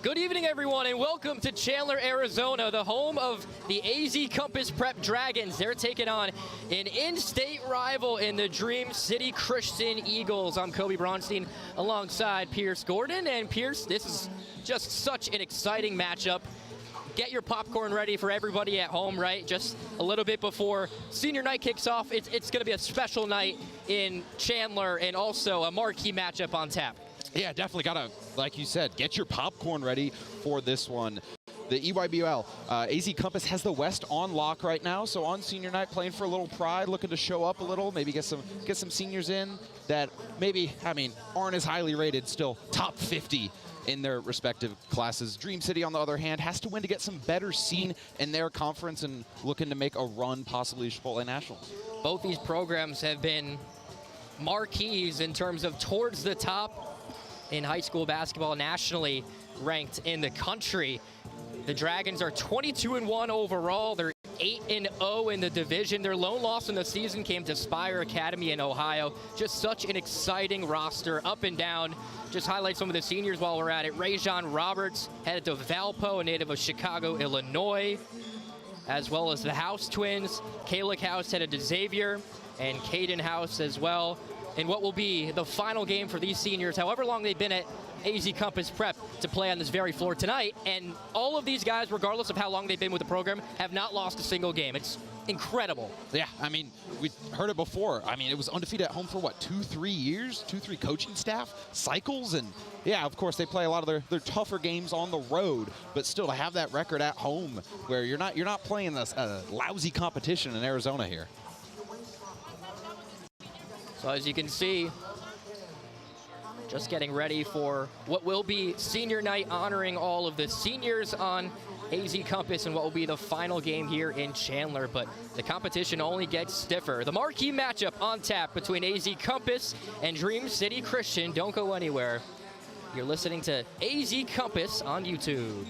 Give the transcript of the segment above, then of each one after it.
Good evening, everyone, and welcome to Chandler, Arizona, the home of the AZ Compass Prep Dragons. They're taking on an in-state rival in the Dream City Christian Eagles. I'm Kobe Bronstein alongside Pierce Gordon. And Pierce, this is just such an exciting matchup. Get your popcorn ready for everybody at home, right? Just a little bit before senior night kicks off. It's going to be a special night in Chandler and also a marquee matchup on tap. Yeah, definitely got to, like you said, get your popcorn ready for this one. The EYBL, AZ Compass has the West on lock right now, so on senior night playing for a little pride, looking to show up a little, maybe get some seniors in that maybe, aren't as highly rated, still top 50 in their respective classes. Dream City, on the other hand, has to win to get some better seen in their conference and looking to make a run possibly to Chipotle Nationals. Both these programs have been marquees in terms of towards the top in high school basketball, nationally ranked in the country. The Dragons are 22-1 overall. They're 8-0 in the division. Their lone loss in the season came to Spire Academy in Ohio. Just such an exciting roster, up and down. Just highlight some of the seniors while we're at it. Rajon Roberts headed to Valpo, a native of Chicago, Illinois, as well as the House twins. Kalik House headed to Xavier, and Caden House as well. In what will be the final game for these seniors, however long they've been at AZ Compass Prep, to play on this very floor tonight. And all of these guys, regardless of how long they've been with the program, have not lost a single game. It's incredible. Yeah, we heard it before. It was undefeated at home for what, 2-3 years? 2-3 coaching staff cycles? And yeah, of course, they play a lot of their tougher games on the road, but still to have that record at home where you're not playing this lousy competition in Arizona here. So as you can see, just getting ready for what will be senior night, honoring all of the seniors on AZ Compass and what will be the final game here in Chandler. But the competition only gets stiffer. The marquee matchup on tap between AZ Compass and Dream City Christian. Don't go anywhere. You're listening to AZ Compass on YouTube.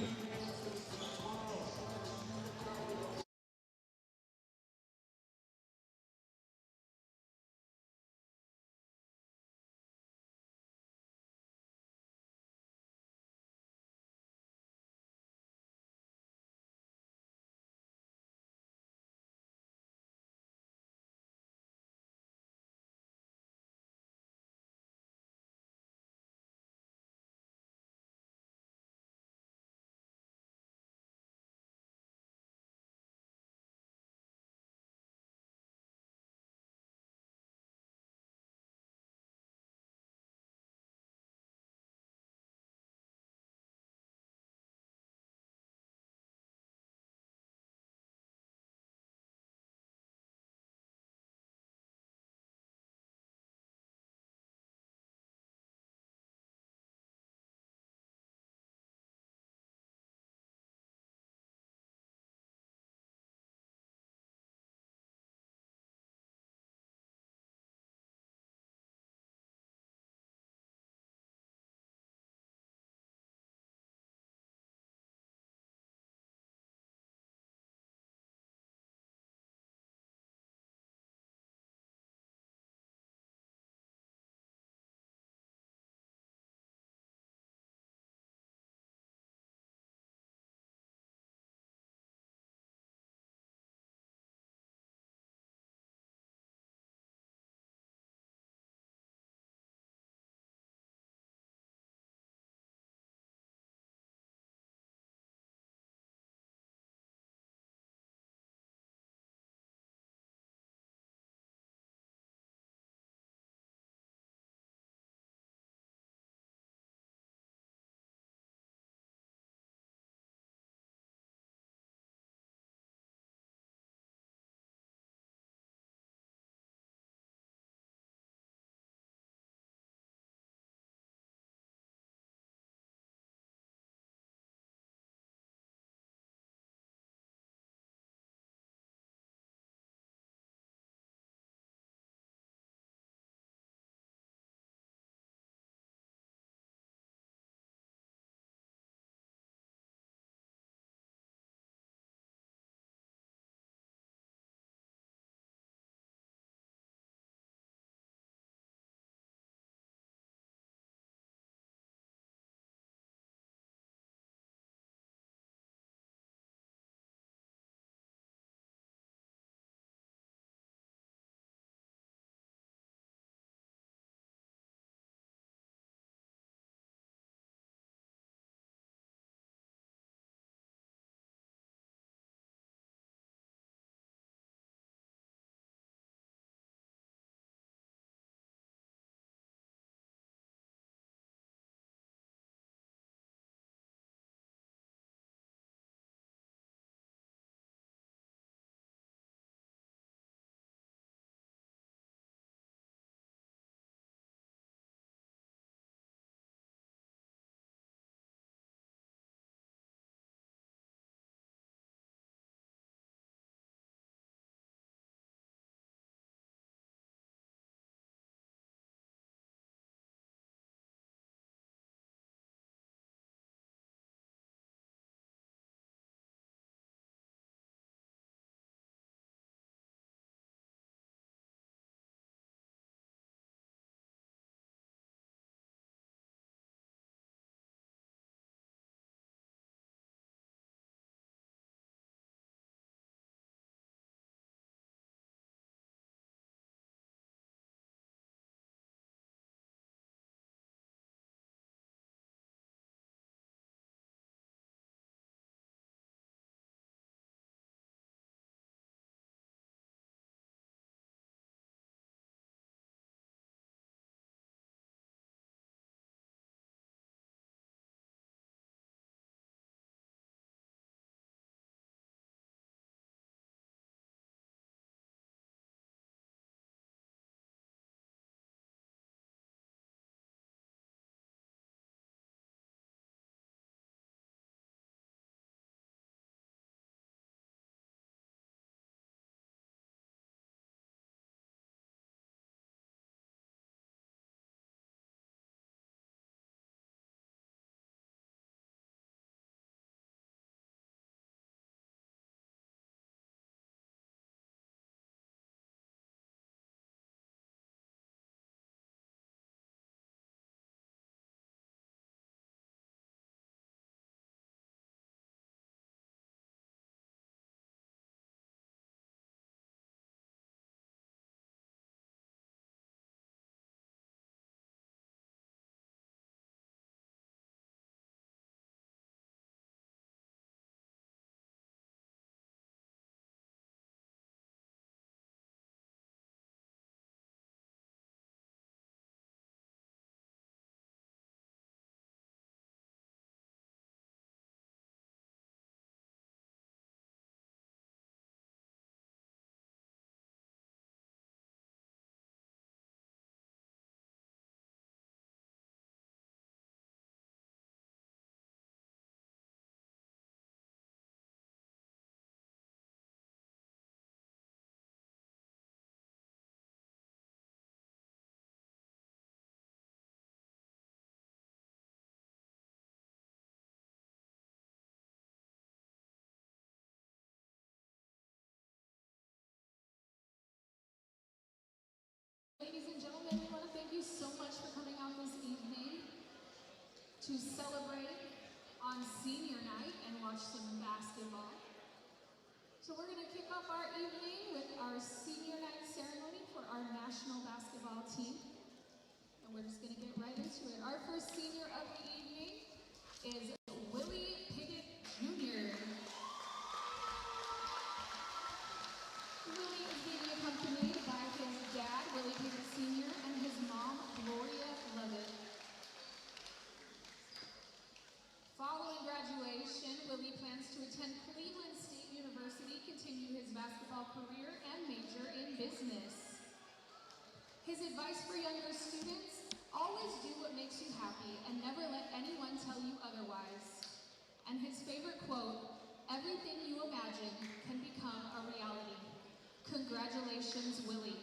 you so much for coming out this evening to celebrate on senior night and watch some basketball. So we're going to kick off our evening with our senior night ceremony for our national basketball team. And we're just going to get right into it. Our first senior of the evening is Willie Piggott Jr. Willie is being accompanied by his dad, Willie Piggott Sr., and his mom, Gloria Lovett. Following graduation, Willie plans to attend Cleveland State University, continue his basketball career, and major in business. His advice for younger students: always do what makes you happy and never let anyone tell you otherwise. And his favorite quote: everything you imagine can become a reality. Congratulations, Willie.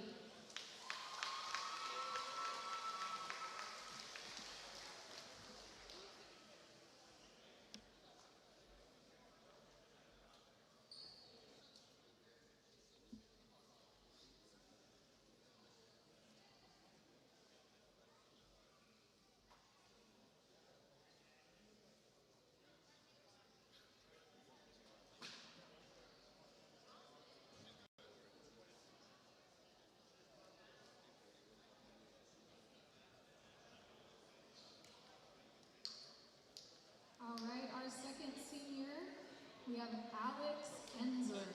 All right, our second senior, we have Alex Ensler.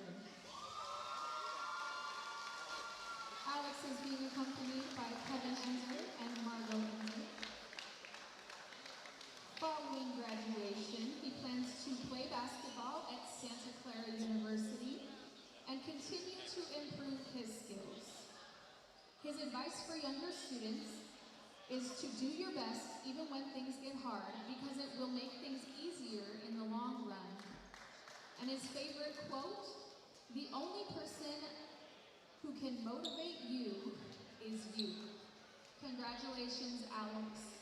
Alex is being accompanied by Kevin Ensler and Margot Ensler. Following graduation, he plans to play basketball at Santa Clara University and continue to improve his skills. His advice for younger students is to do your best even when things get hard, because it will make things easier in the long run. And his favorite quote: the only person who can motivate you is you. Congratulations, Alex.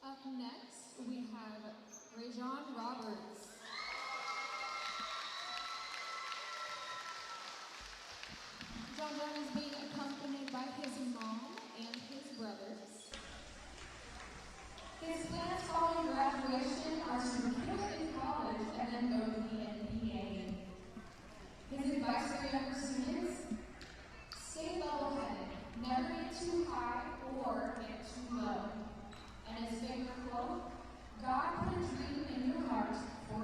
Up next, we have Rajon Roberts. John is being accompanied by his mom and his brothers. His plans following graduation are to kill in college and then go to the NBA. His advice for younger students: stay level-headed, never get too high or get too low. And his favorite quote: God put a dream in your heart for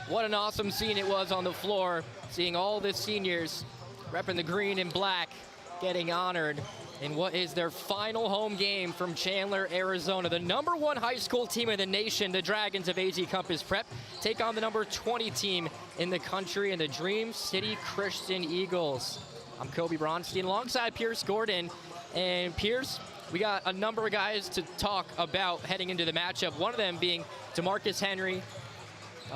What an awesome scene it was on the floor, seeing all the seniors repping the green and black, getting honored in what is their final home game from Chandler, Arizona. The #1 high school team in the nation, the Dragons of AZ Compass Prep, take on the #20 team in the country and the Dream City Christian Eagles. I'm Kobe Bronstein alongside Pierce Gordon. And Pierce, we got a number of guys to talk about heading into the matchup, one of them being DeMarcus Henry,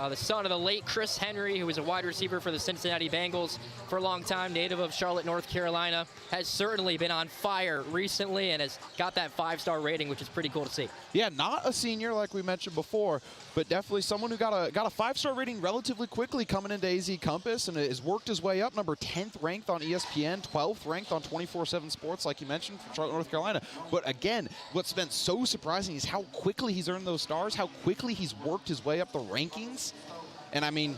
the son of the late Chris Henry, who was a wide receiver for the Cincinnati Bengals for a long time, native of Charlotte, North Carolina, has certainly been on fire recently and has got that 5-star rating, which is pretty cool to see. Yeah, not a senior like we mentioned before, but definitely someone who got a 5-star rating relatively quickly coming into AZ Compass and has worked his way up, number 10th ranked on ESPN, 12th ranked on 24/7 Sports, like you mentioned, from Charlotte, North Carolina. But again, what's been so surprising is how quickly he's earned those stars, how quickly he's worked his way up the rankings. And I mean,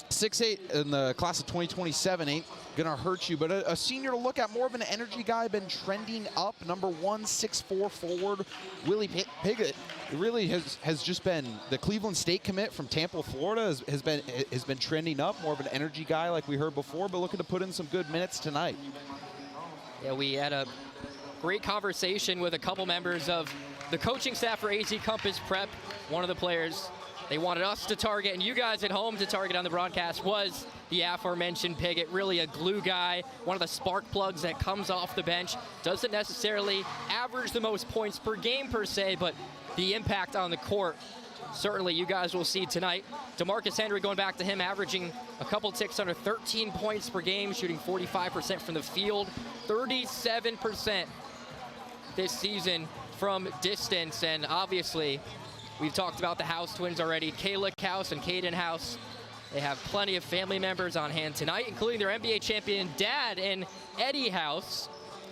6'8" in the class of 2027 ain't gonna hurt you, but a senior to look at, more of an energy guy, been trending up. #1, 6'4" forward, Willie Piggott. It really has just been the Cleveland State commit from Tampa, Florida, has been trending up. More of an energy guy like we heard before, but looking to put in some good minutes tonight. Yeah, we had a great conversation with a couple members of the coaching staff for AZ Compass Prep. One of the players they wanted us to target and you guys at home to target on the broadcast was the aforementioned Piggott. Really a glue guy, one of the spark plugs that comes off the bench. Doesn't necessarily average the most points per game per se, but the impact on the court, certainly you guys will see tonight. DeMarcus Henry, going back to him, averaging a couple ticks under 13 points per game, shooting 45% from the field, 37% this season from distance. And obviously, we've talked about the House twins already, Kayla House and Caden House. They have plenty of family members on hand tonight, including their NBA champion dad and Eddie House.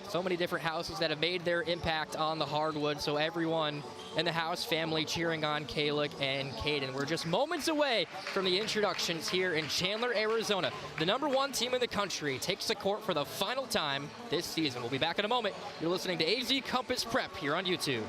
So many different houses that have made their impact on the hardwood. So everyone in the House family cheering on Kayla and Caden. We're just moments away from the introductions here in Chandler, Arizona. The #1 team in the country takes the court for the final time this season. We'll be back in a moment. You're listening to AZ Compass Prep here on YouTube.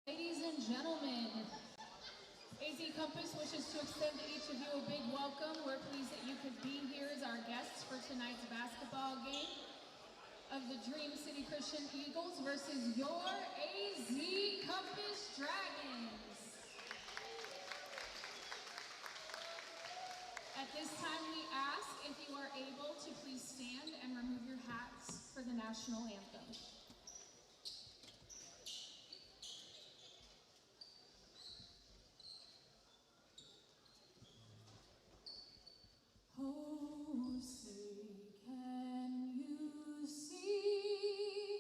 Ladies and gentlemen, AZ Compass wishes to extend to each of you a big welcome. We're pleased that you could be here as our guests for tonight's basketball game of the Dream City Christian Eagles versus your AZ Compass Dragons. At this time, we ask if you are able to please stand and remove your hats for the national anthem. Oh, say, can you see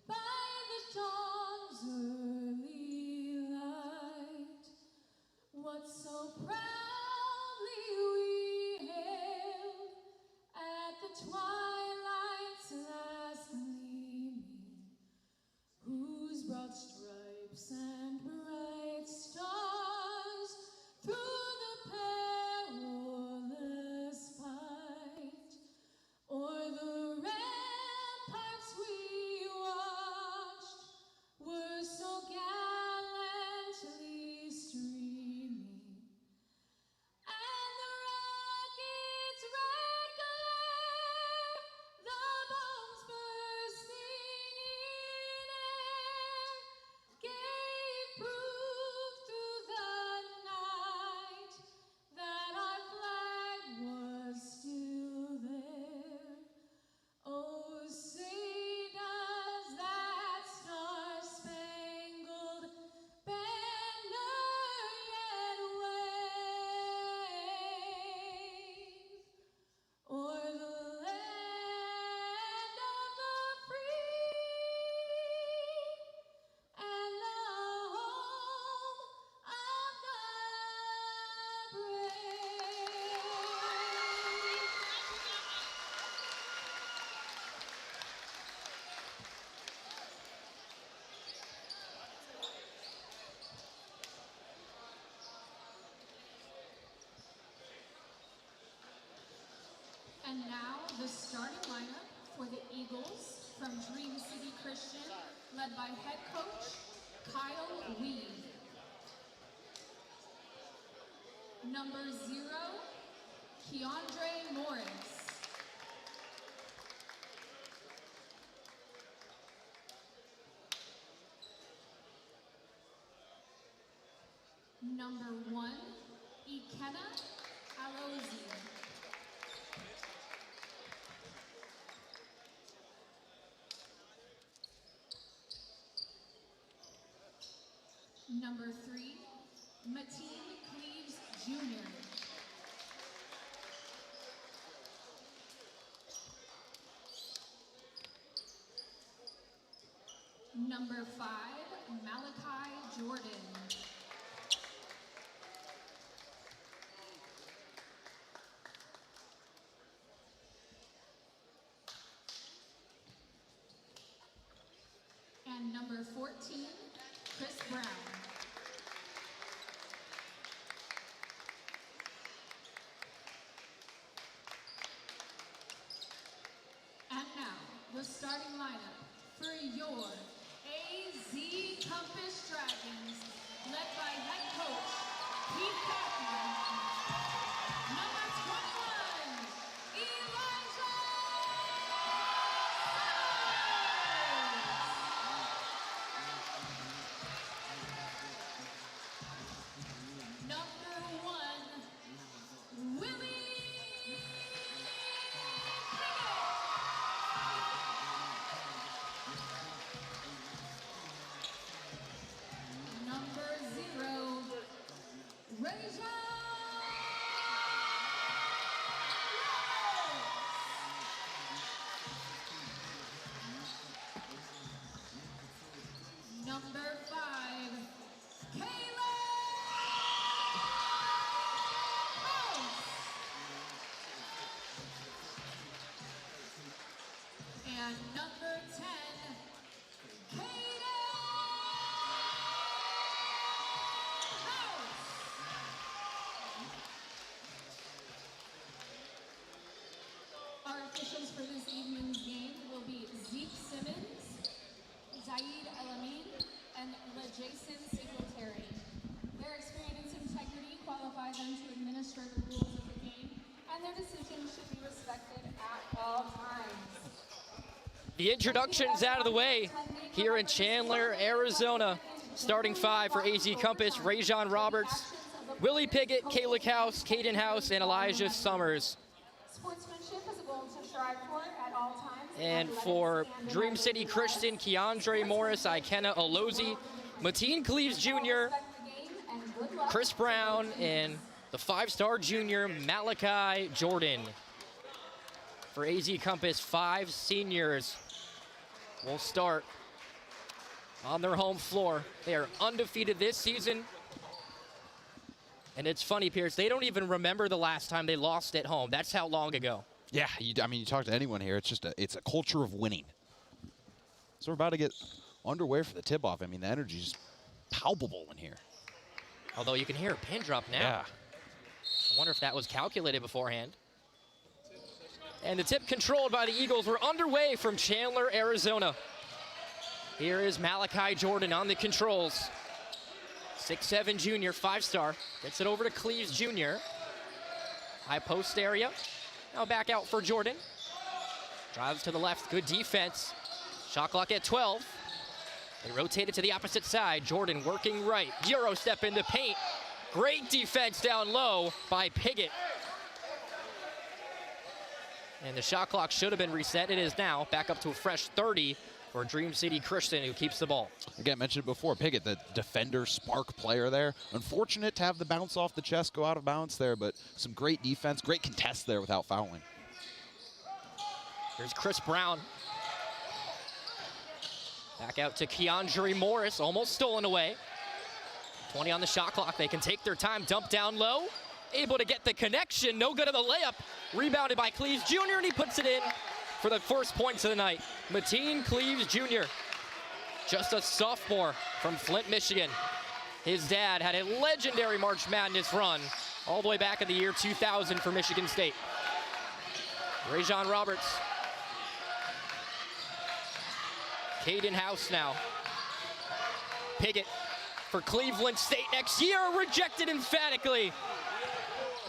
by the dawn's early light what so proudly we hailed at the twilight's last gleaming, whose broad stripes and bright stars through the perilous fight starting lineup for the Eagles from Dream City Christian, led by head coach Kyle Weed. Number 0, Keandre Morris. Number 1, Ikenna Alozie. Number 3, Mateen Cleaves Jr. Number 5, Malachi Jordan. And number 14, Chris Brown. And now, the starting lineup for your AZ Compass Dragons, led by head coach Keith Kaufman. Number 21, Elijah Summers. Number 1, Willie Number 0, Rajon. Number 5, Kayla House. And number 10, Kaden House. Our officials for this evening's game will be Zeke Simmons, Zaid El-Amin, and LaJason Singletary. Their experience and integrity qualify them to administer the rules of the game, and their decisions should be respected at all times. The introduction's out of the way here in Chandler, Arizona. Starting 5 for AZ Compass, Rajon Roberts, Willie Piggott, Kayla House, Caden House, and Elijah Summers. Sportsmanship is a goal to strive for at all times. And for Dream City Christian, Keandre Morris, Ikenna Alozie, Mateen Cleaves Jr., Chris Brown, and the 5-star junior, Malachi Jordan. For AZ Compass, 5 seniors will start on their home floor. They are undefeated this season. And it's funny, Pierce, they don't even remember the last time they lost at home. That's how long ago. Yeah, I mean, you talk to anyone here, it's just it's a culture of winning. So we're about to get underway for the tip-off. I mean, the energy is palpable in here. Although you can hear a pin drop now. Yeah. I wonder if that was calculated beforehand. And the tip controlled by the Eagles. We're underway from Chandler, Arizona. Here is Malachi Jordan on the controls. 6'7" junior, 5-star. Gets it over to Cleaves Jr. High post area. Now back out for Jordan. Drives to the left, good defense. Shot clock at 12. They rotate it to the opposite side. Jordan working right. Euro step in the paint. Great defense down low by Piggott. And the shot clock should have been reset. It is now back up to a fresh 30 for Dream City Christian, who keeps the ball. Again, mentioned it before, Piggott, the defender, spark player there. Unfortunate to have the bounce off the chest go out of bounds there, but some great defense, great contest there without fouling. Here's Chris Brown. Back out to Keandre Morris, almost stolen away. 20 on the shot clock. They can take their time, dump down low. Able to get the connection, no good on the layup. Rebounded by Cleaves Jr., and he puts it in for the first points of the night. Mateen Cleaves Jr., just a sophomore from Flint, Michigan. His dad had a legendary March Madness run all the way back in the year 2000 for Michigan State. Rajon Roberts. Caden House now. Piggott for Cleveland State next year, rejected emphatically.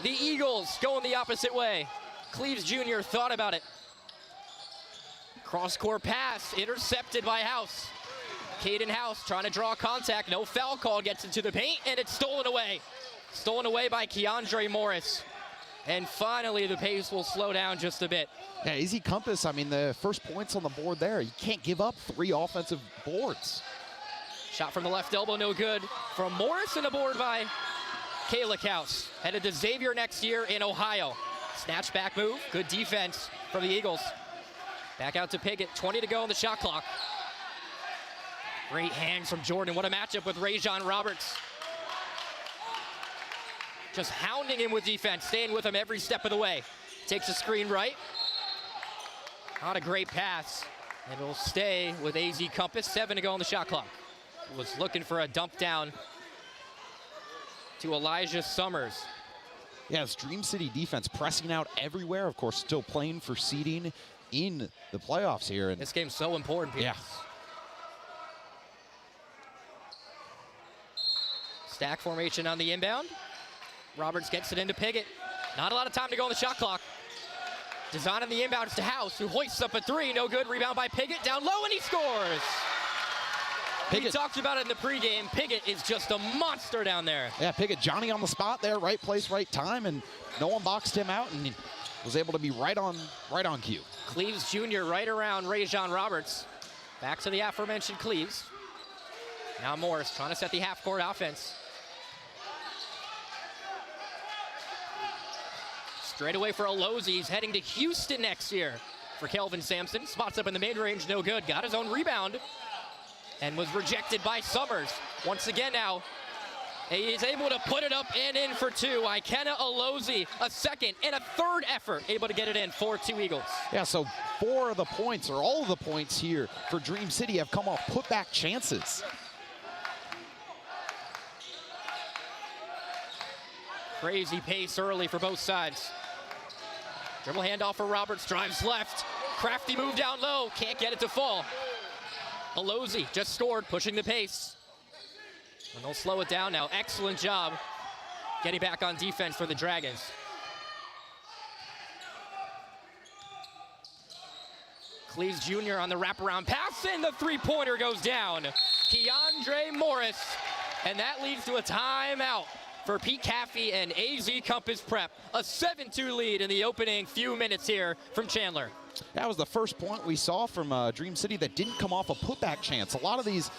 The Eagles going the opposite way. Cleves Jr. thought about it. Cross-court pass, intercepted by House. Caden House trying to draw contact, no foul call, gets into the paint, and it's stolen away. Stolen away by Keandre Morris. And finally, the pace will slow down just a bit. Yeah, AZ Compass, I mean, the first points on the board there. You can't give up 3 offensive boards. Shot from the left elbow, no good. From Morris, and a board by Kayla Kaus. Headed to Xavier next year in Ohio. Snatch back move, good defense from the Eagles. Back out to Piggott, 20 to go on the shot clock. Great hands from Jordan. What a matchup with Rajon Roberts. Just hounding him with defense, staying with him every step of the way. Takes a screen right. Not a great pass. And it'll stay with AZ Compass, 7 to go on the shot clock. Was looking for a dump down to Elijah Summers. Yeah, it's Dream City defense pressing out everywhere. Of course, still playing for seeding in the playoffs here. And this game's so important, Peter. Yeah. Stack formation on the inbound. Roberts gets it into Piggott. Not a lot of time to go on the shot clock. Design on the inbound to House, who hoists up a 3. No good. Rebound by Piggott. Down low, and he scores. Piggott. We talked about it in the pregame. Piggott is just a monster down there. Yeah, Piggott, Johnny on the spot there, right place, right time, and no one boxed him out, and he was able to be right on cue. Cleves Jr. right around Rajon Roberts. Back to the aforementioned Cleves. Now Morris trying to set the half-court offense. Straight away for Alozie. He's heading to Houston next year for Kelvin Sampson. Spots up in the mid-range, no good. Got his own rebound and was rejected by Summers. Once again now, he is able to put it up and in for 2. Ikenna Alozie, a second and a third effort, able to get it in for 2 Eagles. Yeah, so 4 of the points, or all of the points here for Dream City have come off putback chances. Crazy pace early for both sides. Dribble handoff for Roberts, drives left. Crafty move down low, can't get it to fall. Alozie just scored, pushing the pace. And they'll slow it down now. Excellent job getting back on defense for the Dragons. Cleves Jr. on the wraparound pass, and the 3-pointer goes down. Keandre Morris, and that leads to a timeout for Pete Caffey and AZ Compass Prep. A 7-2 lead in the opening few minutes here from Chandler. That was the first point we saw from Dream City that didn't come off a putback chance. A lot of these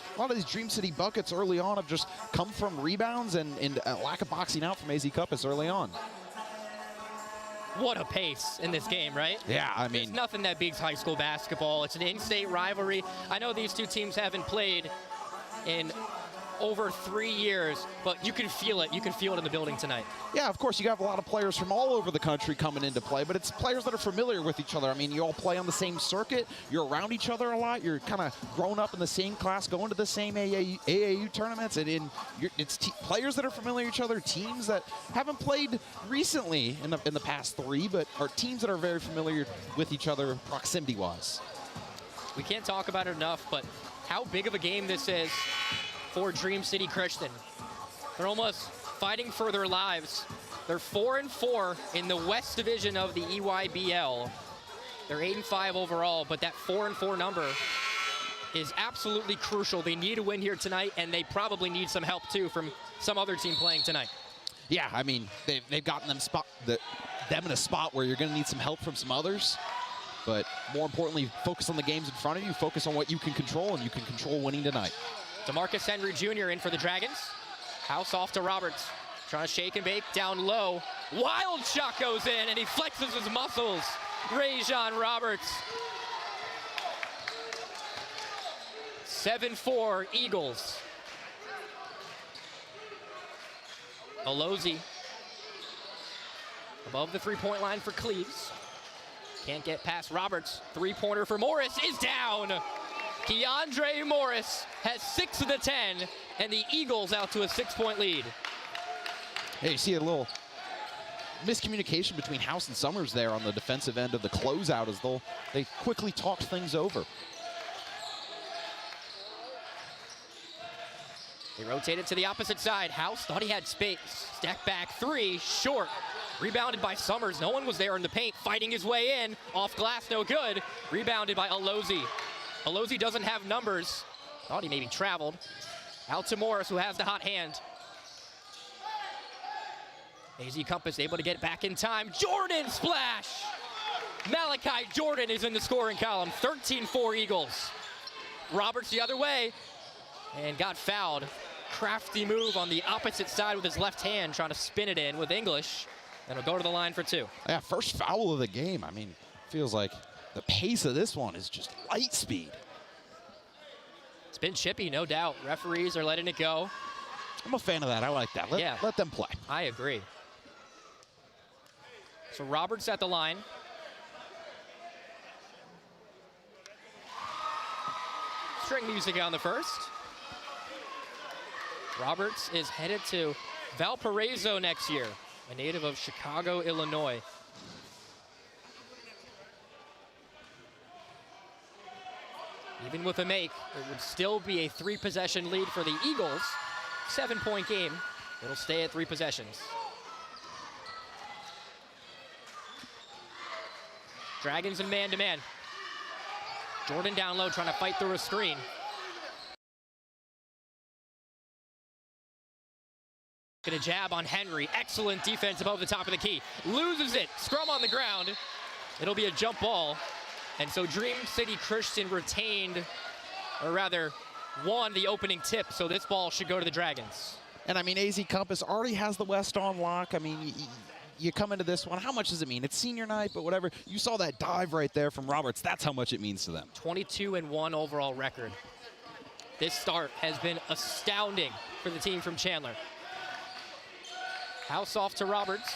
Dream City buckets early on have just come from rebounds and a lack of boxing out from AZ Compass early on. What a pace in this game, right? Yeah, I mean, there's nothing that beats high school basketball. It's an in-state rivalry. I know these two teams haven't played in over 3 years, but you can feel it. You can feel it in the building tonight. Yeah, of course, you have a lot of players from all over the country coming into play, but it's players that are familiar with each other. I mean, you all play on the same circuit. You're around each other a lot. You're kind of grown up in the same class, going to the same AAU tournaments, and it's players that are familiar with each other, teams that haven't played recently in the past 3, but are teams that are very familiar with each other proximity-wise. We can't talk about it enough, but how big of a game this is for Dream City Christian. They're almost fighting for their lives. They're 4-4 in the West Division of the EYBL. They're 8-5 overall, but that 4-4 number is absolutely crucial. They need a win here tonight, and they probably need some help too from some other team playing tonight. Yeah, I mean, they've gotten them in a spot where you're going to need some help from some others. But more importantly, focus on the games in front of you, focus on what you can control, and you can control winning tonight. DeMarcus Henry Jr. in for the Dragons. House off to Roberts. Trying to shake and bake down low. Wild shot goes in, and he flexes his muscles. Rajon Roberts. 7-4 Eagles. Alozie above the three-point line for Cleves. Can't get past Roberts. Three-pointer for Morris is down. Keandre Morris has 6 of the 10, and the Eagles out to a 6-point lead. Hey, you see a little miscommunication between House and Summers there on the defensive end of the closeout as they quickly talked things over. They rotated to the opposite side. House thought he had space. Step back three, short. Rebounded by Summers. No one was there in the paint, fighting his way in. Off glass, no good. Rebounded by Alozi. Alozi doesn't have numbers. Thought he maybe traveled. Out to Morris, who has the hot hand. AZ Compass able to get back in time. Jordan splash! Malachi Jordan is in the scoring column. 13-4 Eagles. Roberts the other way and got fouled. Crafty move on the opposite side with his left hand, trying to spin it in with English. And he'll go to the line for two. Yeah, first foul of the game. I mean, feels like the pace of this one is just light speed. It's been chippy, no doubt. Referees are letting it go. I'm a fan of that. I like that. Let them play. I agree. So Roberts at the line. String music on the first. Roberts is headed to Valparaiso next year, a native of Chicago, Illinois. Even with a make, it would still be a 3-possession lead for the Eagles. 7-point game. It'll stay at 3 possessions. Dragons in man-to-man. Jordan down low, trying to fight through a screen. Get a jab on Henry. Excellent defense above the top of the key. Loses it. Scrum on the ground. It'll be a jump ball. And so Dream City Christian retained, or rather, won the opening tip. So this ball should go to the Dragons. And I mean, AZ Compass already has the West on lock. I mean, you come into this one, how much does it mean? It's senior night, but whatever. You saw that dive right there from Roberts. That's how much it means to them. 22-1 overall record. This start has been astounding for the team from Chandler. House off to Roberts.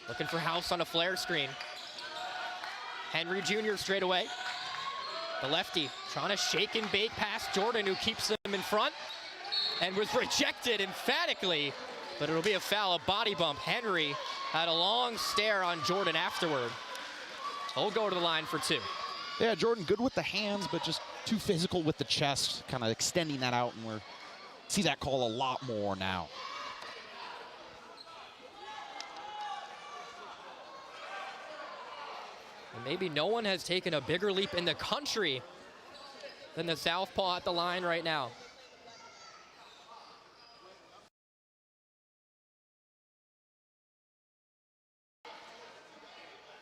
Looking for House on a flare screen. Henry Jr. straight away. The lefty trying to shake and bake past Jordan, who keeps them in front and was rejected emphatically, but it'll be a foul, a body bump. Henry had a long stare on Jordan afterward. He'll go to the line for two. Yeah, Jordan good with the hands, but just too physical with the chest, kind of extending that out, and we're see that call a lot more now. And maybe no one has taken a bigger leap in the country than the southpaw at the line right now.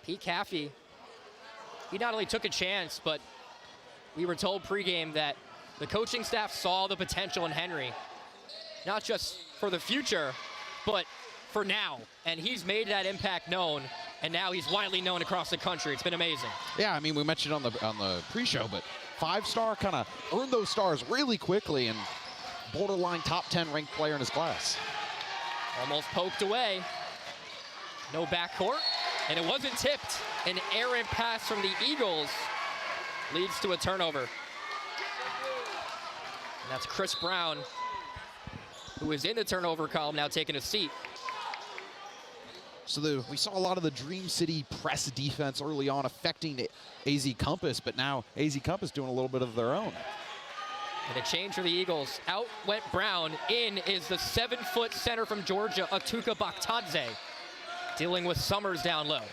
Pete Caffey, he not only took a chance, but we were told pregame that the coaching staff saw the potential in Henry, not just for the future, but for now. And he's made that impact known, and now he's widely known across the country. It's been amazing. Yeah, I mean, we mentioned on the pre-show, but 5-star kind of earned those stars really quickly, and borderline top 10 ranked player in his class. Almost poked away. No backcourt, and it wasn't tipped. An errant pass from the Eagles leads to a turnover. And that's Chris Brown, who is in the turnover column, now taking a seat. So we saw a lot of the Dream City press defense early on affecting AZ Compass, but now AZ Compass doing a little bit of their own. And a change for the Eagles. Out went Brown. In is the 7-foot center from Georgia, Atuka Baktadze, dealing with Summers down low.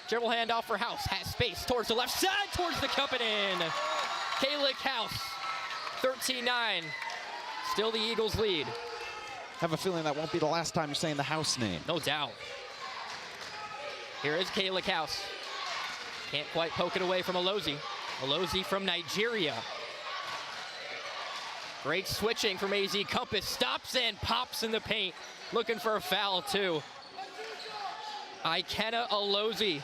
Dribble handoff for House. Has space towards the left side, towards the cup and in. Kalik House, 13-9. Still the Eagles lead. Have a feeling that won't be the last time you're saying the House name. No doubt. Here is Kalik House. Can't quite poke it away from Alozi. Alozi from Nigeria. Great switching from AZ Compass. Stops and pops in the paint. Looking for a foul, too. Ikenna Alozi,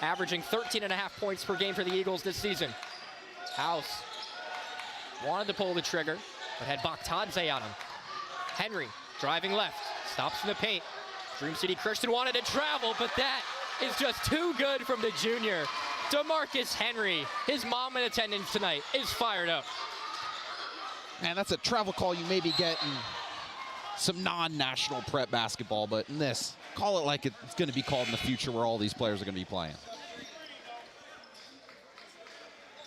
averaging 13.5 points per game for the Eagles this season. House wanted to pull the trigger, but had Baktadze on him. Henry driving left, stops in the paint. Dream City Christian wanted to travel, but that is just too good from the junior. DeMarcus Henry, his mom in attendance tonight, is fired up. Man, that's a travel call you may be getting some non-national prep basketball, but in this, call it like it's going to be called in the future where all these players are going to be playing.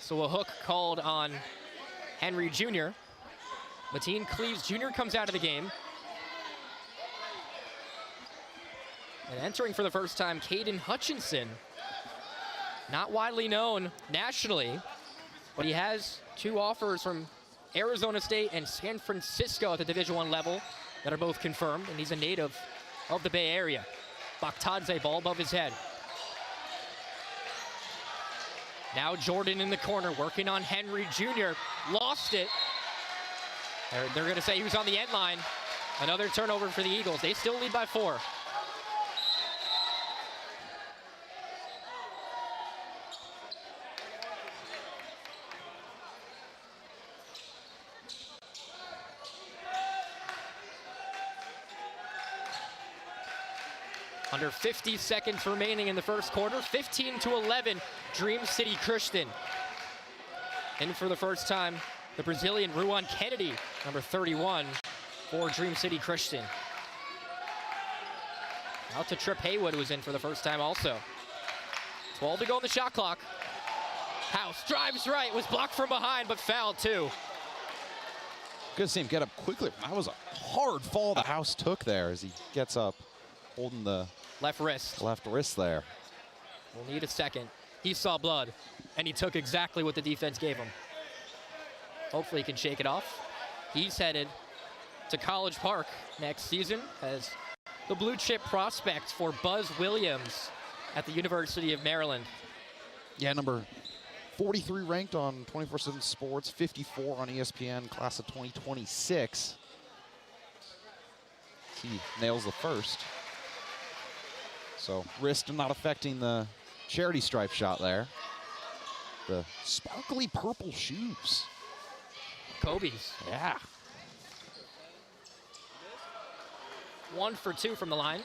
So a hook called on Henry Jr. Mateen Cleaves Jr. comes out of the game. And entering for the first time, Caden Hutchinson. Not widely known nationally, but he has 2 offers from Arizona State and San Francisco at the Division I level that are both confirmed, and he's a native of the Bay Area. Baktadze, ball above his head. Now Jordan in the corner, working on Henry Jr. Lost it. They're going to say he was on the end line. Another turnover for the Eagles. They still lead by 4. Under 50 seconds remaining in the first quarter. 15-11, Dream City Christian. In for the first time, the Brazilian Ruan Kennedy, number 31, for Dream City Christian. Out to Trip Haywood, who was in for the first time also. 12 to go on the shot clock. House drives right, was blocked from behind, but fouled too. Good to see him get up quickly. That was a hard fall the House took there as he gets up, holding the left wrist there. We'll need a second. He saw blood, and he took exactly what the defense gave him. Hopefully he can shake it off. He's headed to College Park next season as the blue chip prospect for Buzz Williams at the University of Maryland. Yeah, number 43 ranked on 24/7 Sports, 54 on ESPN, class of 2026. He nails the first. So wrist not affecting the charity stripe shot there. The sparkly purple shoes. Kobe's. Yeah. 1 for 2 from the line.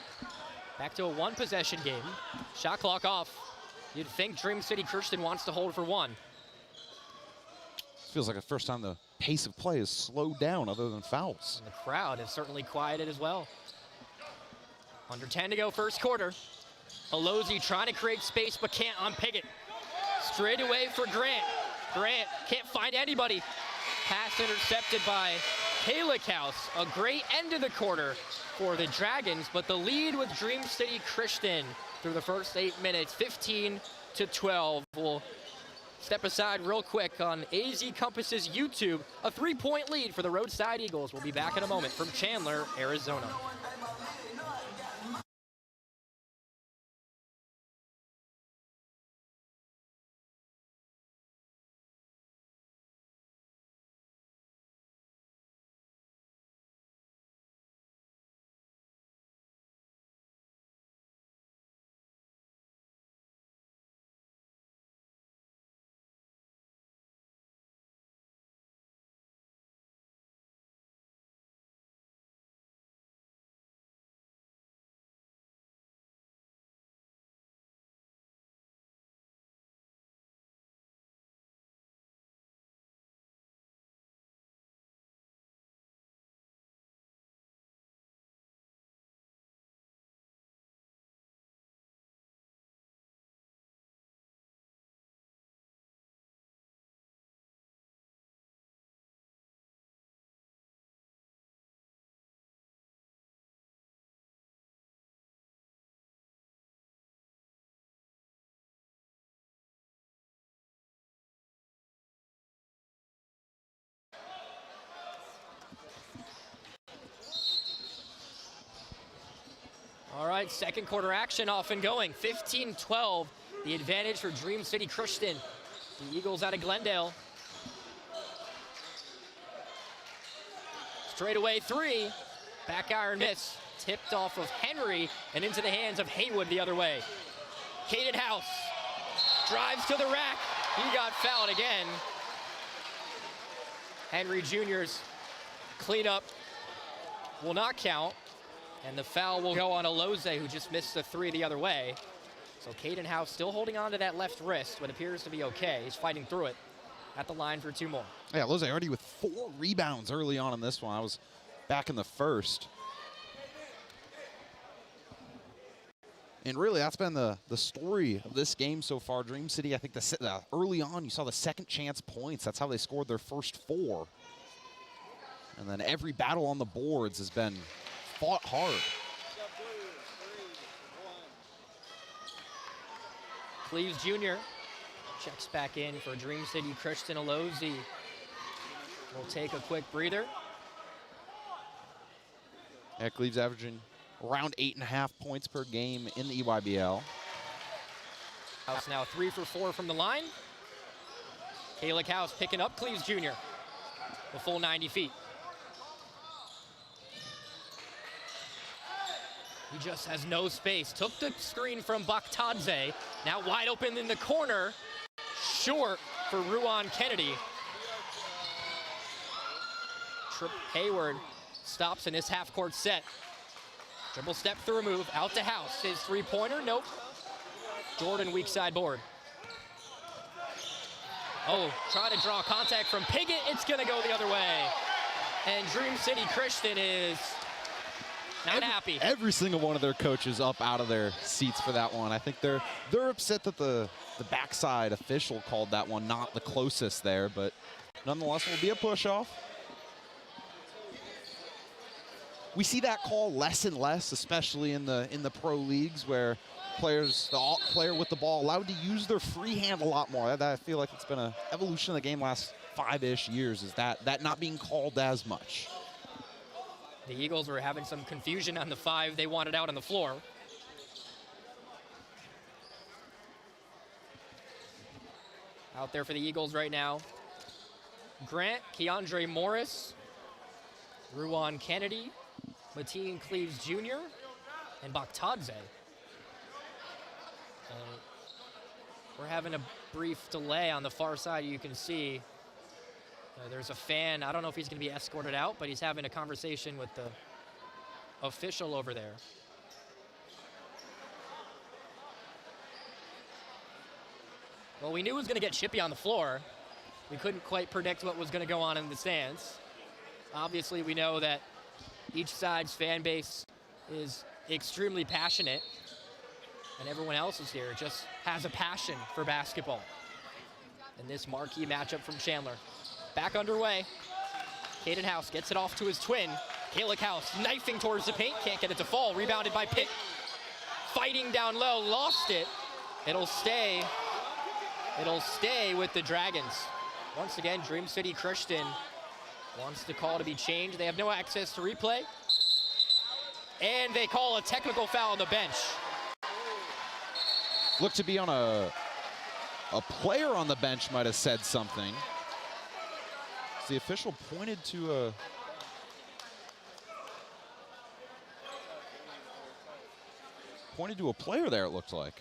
Back to a 1-possession game. Shot clock off. You'd think Dream City Christian wants to hold for 1. Feels like the first time the pace of play is slowed down other than fouls. And the crowd has certainly quieted as well. Under 10 to go, first quarter. Alozi trying to create space, but can't on Piggott. Straight away for Grant. Grant can't find anybody. Pass intercepted by Halek-House. A great end of the quarter for the Dragons, but the lead with Dream City Christian through the first 8 minutes, 15-12. We'll step aside real quick on AZ Compass's YouTube. A 3-point lead for the Roadside Eagles. We'll be back in a moment from Chandler, Arizona. All right, second quarter action off and going. 15-12, the advantage for Dream City Christian. The Eagles out of Glendale. Straight away 3. Back iron miss. Tipped off of Henry and into the hands of Haywood the other way. Caden House drives to the rack. He got fouled again. Henry Jr.'s cleanup will not count. And the foul will go on Aloze, who just missed the 3 the other way. So Caden House still holding on to that left wrist, but appears to be okay. He's fighting through it. at the line for 2 more. Yeah, Lozay already with 4 rebounds early on in this one. I was back in the first. And really, that's been the story of this game so far. Dream City, I think early on, you saw the second chance points. That's how they scored their first 4. And then every battle on the boards has been fought hard. Cleves Jr. checks back in for Dream City. Christian Alozi will take a quick breather. Yeah, Cleves averaging around 8.5 points per game in the EYBL. House now 3 for 4 from the line. Kalik House picking up Cleves Jr. the full 90 feet. He just has no space. Took the screen from Bakhtadze. Now wide open in the corner. Short for Ruan Kennedy. Hayward stops in this half-court set. Dribble step through move, out to House. His 3-pointer, nope. Jordan weak side board. Oh, try to draw contact from Piggott. It's gonna go the other way. And Dream City Christian is not happy. Every single one of their coaches up out of their seats for that one. I think they're upset that the backside official called that one not the closest there, but nonetheless will be a push-off. We see that call less and less, especially in the pro leagues, where the player with the ball allowed to use their free hand a lot more. I feel like it's been an evolution of the game last 5-ish years, is that not being called as much. The Eagles were having some confusion on the 5 they wanted out on the floor. Out there for the Eagles right now. Grant, Keandre Morris, Ruan Kennedy, Mateen Cleves Jr., and Bakhtadze. We're having a brief delay on the far side. You can see there's a fan. I don't know if he's going to be escorted out, but he's having a conversation with the official over there. Well, we knew it was going to get chippy on the floor. We couldn't quite predict what was going to go on in the stands. Obviously, we know that each side's fan base is extremely passionate, and everyone else is here just has a passion for basketball. And this marquee matchup from Chandler. Back underway. Caden House gets it off to his twin. Kalik House knifing towards the paint, can't get it to fall. Rebounded by Pitt. Fighting down low, lost it. It'll stay with the Dragons. Once again, Dream City Christian wants the call to be changed. They have no access to replay. And they call a technical foul on the bench. Looked to be on a player on the bench might have said something. The official pointed to a player there, it looked like.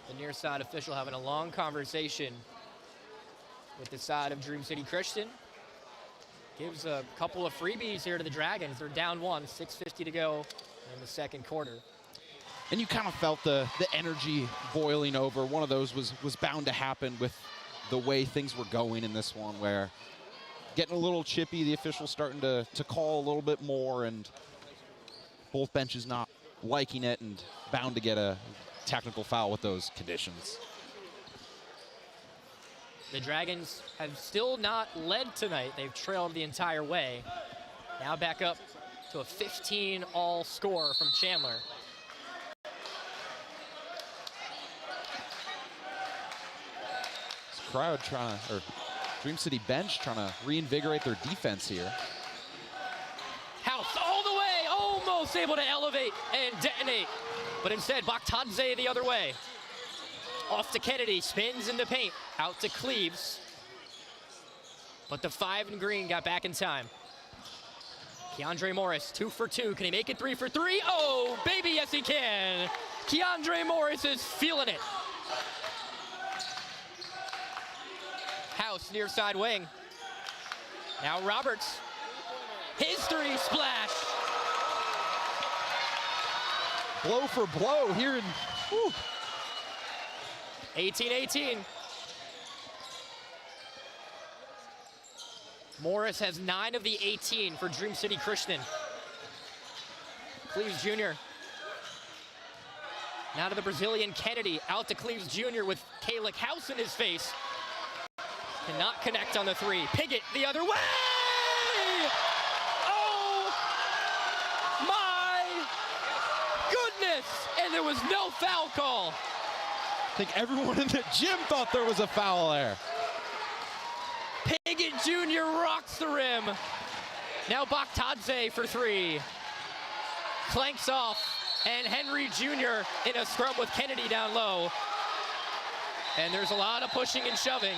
The near side official having a long conversation with the side of Dream City Christian. Gives a couple of freebies here to the Dragons. They're down 1, 6:50 to go in the second quarter. And you kind of felt the energy boiling over. One of those was bound to happen with the way things were going in this one, where getting a little chippy, the officials starting to call a little bit more, and both benches not liking it and bound to get a technical foul with those conditions. The Dragons have still not led tonight. They've trailed the entire way. Now back up to a 15-all score from Chandler. This crowd or Dream City bench trying to reinvigorate their defense here. House all the way, almost able to elevate and detonate. But instead, Bakhtadze the other way. Off to Kennedy, spins in the paint, out to Cleves. But the 5 in green got back in time. Keandre Morris, 2 for 2. Can he make it 3 for 3? Oh, baby, yes he can. Keandre Morris is feeling it. House near side wing. Now Roberts. His 3 splash. blow for blow here in, whew. 18-18. Morris has 9 of the 18 for Dream City Christian. Cleves Jr. Now to the Brazilian Kennedy, out to Cleves Jr. with Kalick House in his face. Cannot connect on the 3. Piggott the other way! Oh my goodness! And there was no foul call. I think everyone in the gym thought there was a foul there. Piggott Jr. rocks the rim. Now Baktadze for 3. Clanks off, and Henry Jr. in a scrum with Kennedy down low. And there's a lot of pushing and shoving.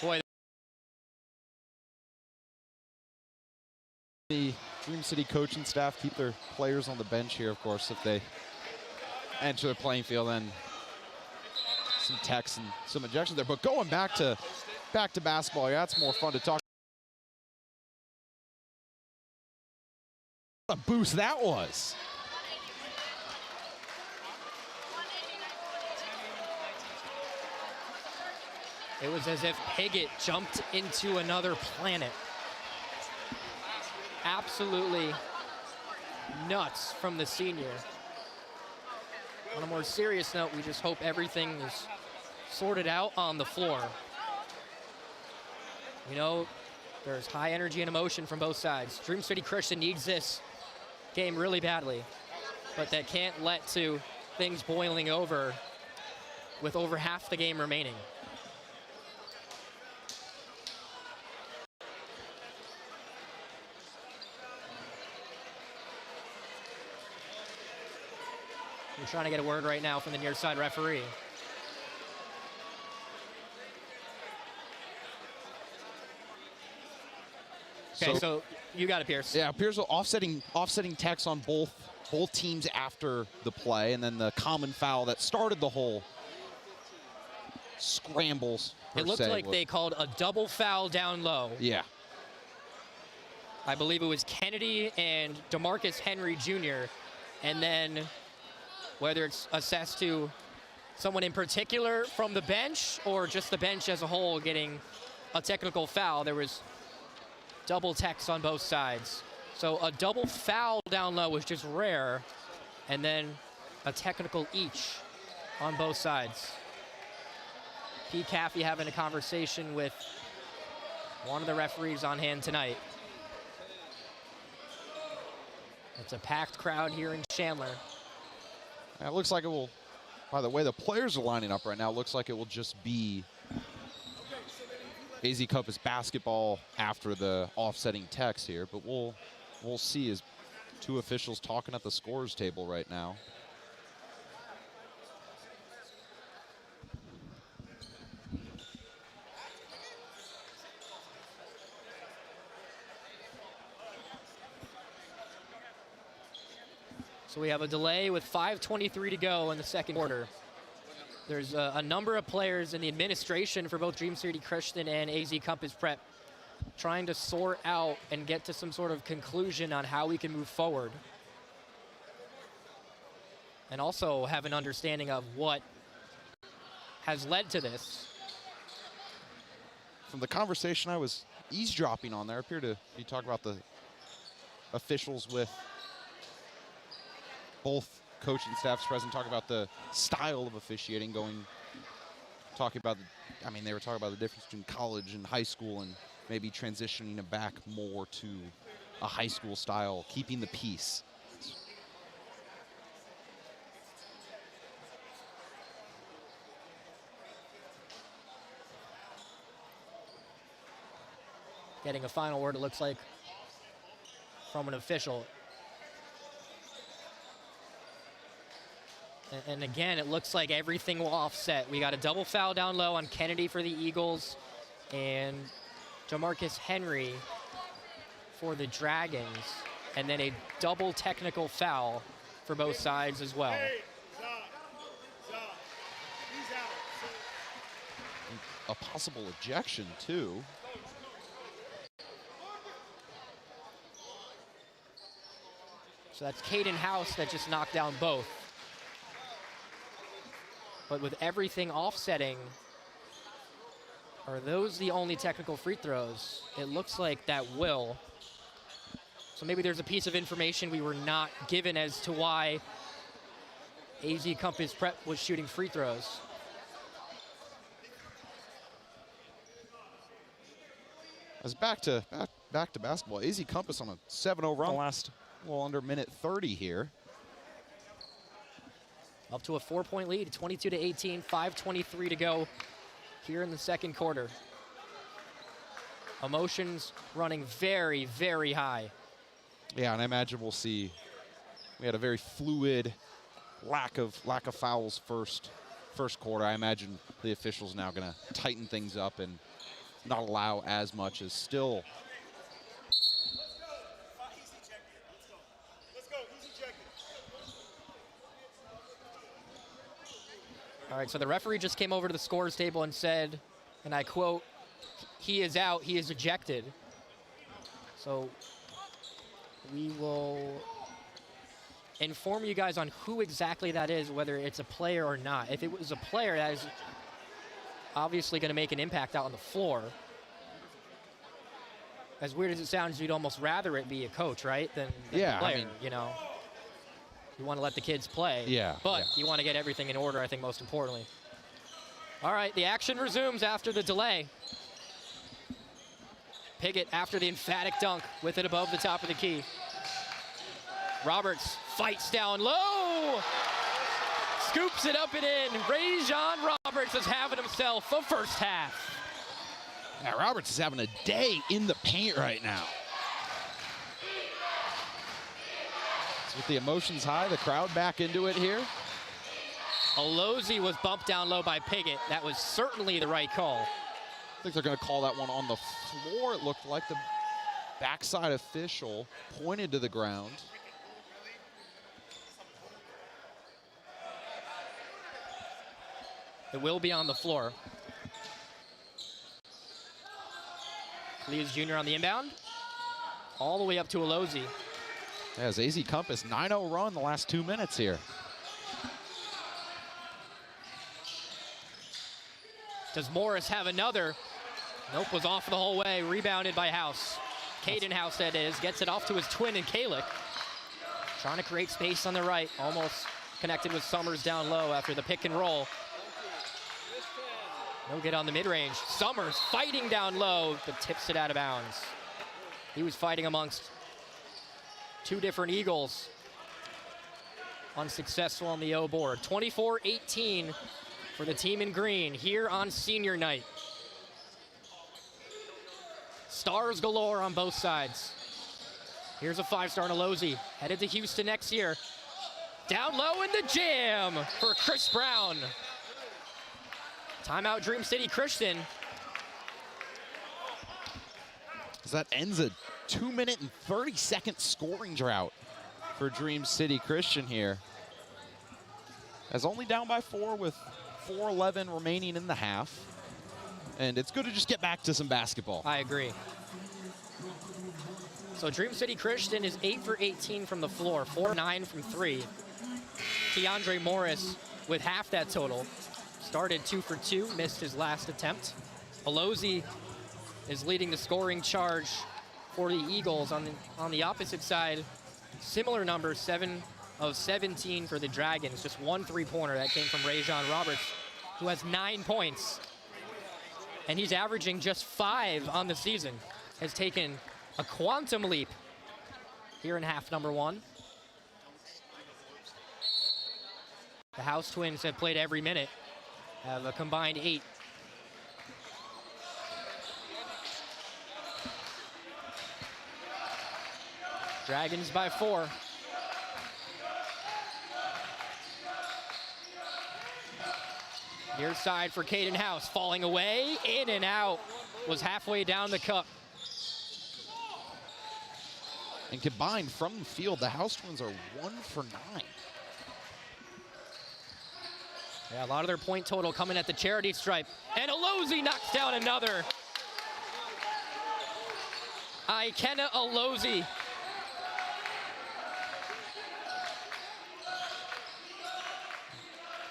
Boy. The Dream City coaching staff keep their players on the bench here, of course, if they enter the playing field, and some techs and some ejections there. But going back to basketball, yeah, that's more fun to talk. What a boost that was. It was as if Piggott jumped into another planet. Absolutely nuts from the senior. On a more serious note, we just hope everything is sorted out on the floor. You know, there's high energy and emotion from both sides. Dream City Christian needs this game really badly, but that can't lead to things boiling over with over half the game remaining. We're trying to get a word right now from the near side referee. Okay, so you got it, Pierce. Yeah, Pierce offsetting techs on both teams after the play, and then the common foul that started the whole scrambles. It looked like they called a double foul down low. Yeah. I believe it was Kennedy and DeMarcus Henry Jr. And then whether it's assessed to someone in particular from the bench or just the bench as a whole getting a technical foul, there was double techs on both sides. So a double foul down low was just rare, and then a technical each on both sides. P. Caffey having a conversation with one of the referees on hand tonight. It's a packed crowd here in Chandler. It looks like it will, by the way the players are lining up right now, it looks like it will just be AZ Compass basketball after the offsetting techs here, but we'll see as two officials talking at the scorers table right now. So we have a delay with 5:23 to go in the second quarter. There's a number of players in the administration for both Dream City Christian and AZ Compass Prep trying to sort out and get to some sort of conclusion on how we can move forward. And also have an understanding of what has led to this. From the conversation I was eavesdropping on there, appeared to be talking about the officials with both coaching staffs present, talking about the style of officiating, talking about, they were talking about the difference between college and high school and maybe transitioning it back more to a high school style, keeping the peace. Getting a final word, it looks like, from an official. And again, it looks like everything will offset. We got a double foul down low on Kennedy for the Eagles and DeMarcus Henry for the Dragons. And then a double technical foul for both sides as well. A possible ejection, too. So that's Caden House that just knocked down both. But with everything offsetting, are those the only technical free throws? It looks like that will. So maybe there's a piece of information we were not given as to why AZ Compass Prep was shooting free throws. As back to basketball. AZ Compass on a 7-0 run last, well, under minute 30 here. Up to a 4-point lead, 22-18, 5:23 to go here in the second quarter. Emotions running very, very high. Yeah, and I imagine we'll see. We had a very fluid lack of fouls first quarter. I imagine the officials now going to tighten things up and not allow as much as still. All right, so the referee just came over to the scores table and said, and I quote, "He is out, he is ejected." So we will inform you guys on who exactly that is, whether it's a player or not. If it was a player, that is obviously going to make an impact out on the floor. As weird as it sounds, you'd almost rather it be a coach, right, than yeah, a player, I mean, you know. You want to let the kids play, yeah, but yeah. you want to get everything in order, I think, most importantly. All right, the action resumes after the delay. Piggott after the emphatic dunk with it above the top of the key. Roberts fights down low, scoops it up and in. Rajon Roberts is having himself a first half. Yeah, Roberts is having a day in the paint right now. With the emotions high, the crowd back into it here. Alozie was bumped down low by Piggott. That was certainly the right call. I think they're going to call that one on the floor. It looked like the backside official pointed to the ground. It will be on the floor. Leaves Jr. on the inbound. All the way up to Alozie. As AZ Compass 9-0 run the last 2 minutes here. Does Morris have another? Nope, was off the whole way. Rebounded by House. Caden House, that is. Gets it off to his twin in Kalick. Trying to create space on the right. Almost connected with Summers down low after the pick and roll. No get on the mid-range. Summers fighting down low, but tips it out of bounds. He was fighting amongst two different Eagles. Unsuccessful on the O board. 24-18 for the team in green here on senior night. Stars galore on both sides. Here's a five-star in Alozie, headed to Houston next year. Down low in the jam for Chris Brown. Timeout Dream City Christian. As that ends a 2-minute and 30-second scoring drought for Dream City Christian here. As only down by 4 with 4:11 remaining in the half. And it's good to just get back to some basketball. I agree. So Dream City Christian is 8 for 18 from the floor, 4-9 from 3. Keandre Morris with half that total. Started 2 for 2, missed his last attempt. Alozie is leading the scoring charge for the Eagles. On the opposite side, similar numbers, 7 of 17 for the Dragons. Just one three-pointer that came from Rajon Roberts, who has 9 points. And he's averaging just 5 on the season. Has taken a quantum leap here in half number 1. The House Twins have played every minute, have a combined 8. Dragons by 4. Near side for Caden House, falling away, in and out. Was halfway down the cup. And combined from the field, the House Twins are 1 for 9. Yeah, a lot of their point total coming at the charity stripe. And Alozie knocks down another. Ikenna Alozie.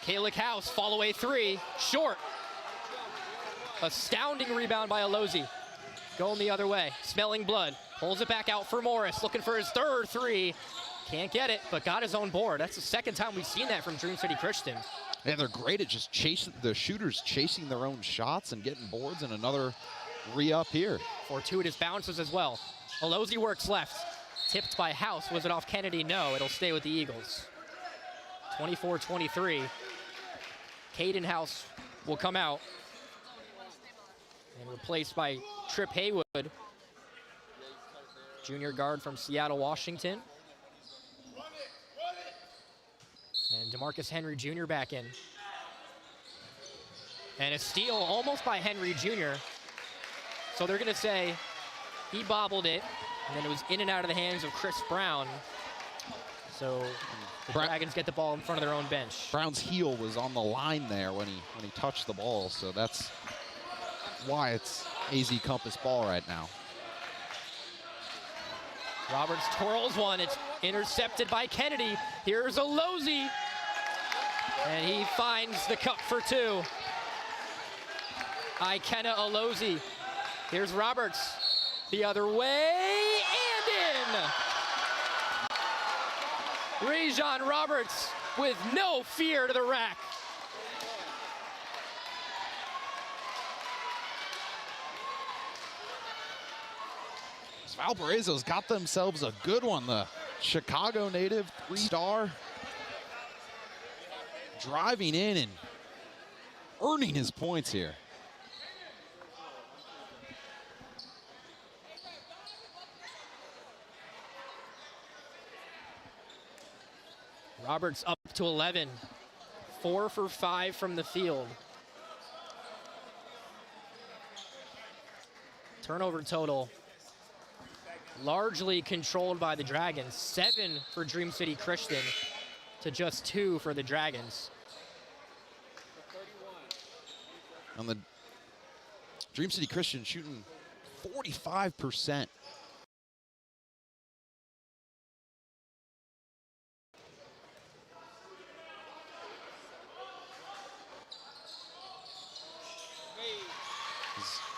Kalick House, fall away three, short. Astounding rebound by Alozi. Going the other way, smelling blood. Pulls it back out for Morris, looking for his third three. Can't get it, but got his own board. That's the second time we've seen that from Dream City Christian. Yeah, they're great at just chasing, the shooters chasing their own shots and getting boards, and another re-up here. Fortuitous bounces as well. Alozi works left. Tipped by House. Was it off Kennedy? No, it'll stay with the Eagles. 24-23. Caden House will come out. And replaced by Trip Haywood, junior guard from Seattle, Washington. And DeMarcus Henry Jr. back in. And a steal almost by Henry Jr. So they're going to say he bobbled it, and then it was in and out of the hands of Chris Brown. So the Dragons get the ball in front of their own bench. Brown's heel was on the line there when he touched the ball, so that's why it's AZ Compass ball right now. Roberts twirls one. It's intercepted by Kennedy. Here's Alozi. And he finds the cup for two. Ikenna Alozi. Here's Roberts. The other way and in. Rajon Roberts with no fear to the rack. Valparaiso's got themselves a good one. The Chicago native, 3-star, driving in and earning his points here. Roberts up to 11. 4 for 5 from the field. Turnover total largely controlled by the Dragons. 7 for Dream City Christian to just 2 for the Dragons. On the Dream City Christian shooting 45%.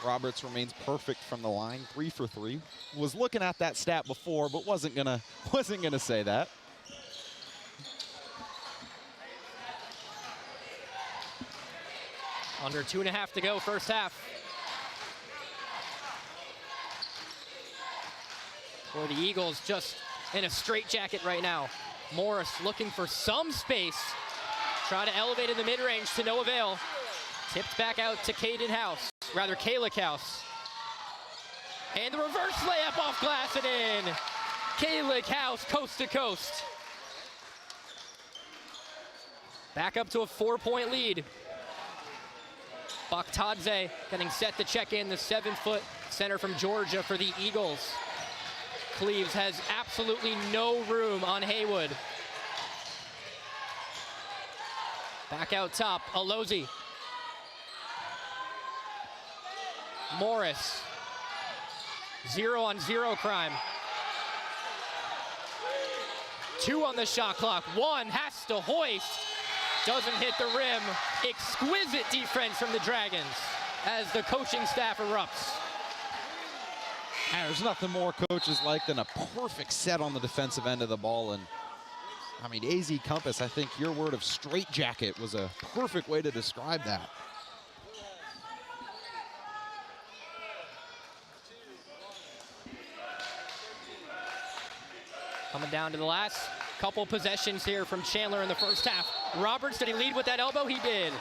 Roberts remains perfect from the line, 3 for 3. Was looking at that stat before, but wasn't gonna say that. Under 2.5 to go, first half. For the Eagles, just in a straitjacket right now. Morris looking for some space. Try to elevate in the mid-range to no avail. Tipped back out to Kalick House. And the reverse layup off glass and in. Kalick House, coast to coast. Back up to a 4-point lead. Bakhtadze getting set to check in, the 7-foot center from Georgia for the Eagles. Cleves has absolutely no room on Haywood. Back out top, Alozi. Morris, 0-on-0 crime. 2 on the shot clock, 1 has to hoist. Doesn't hit the rim. Exquisite defense from the Dragons as the coaching staff erupts. And there's nothing more coaches like than a perfect set on the defensive end of the ball. And I mean, AZ Compass, I think your word of straitjacket was a perfect way to describe that. Coming down to the last couple possessions here from Chandler in the first half. Roberts, did he lead with that elbow? He did.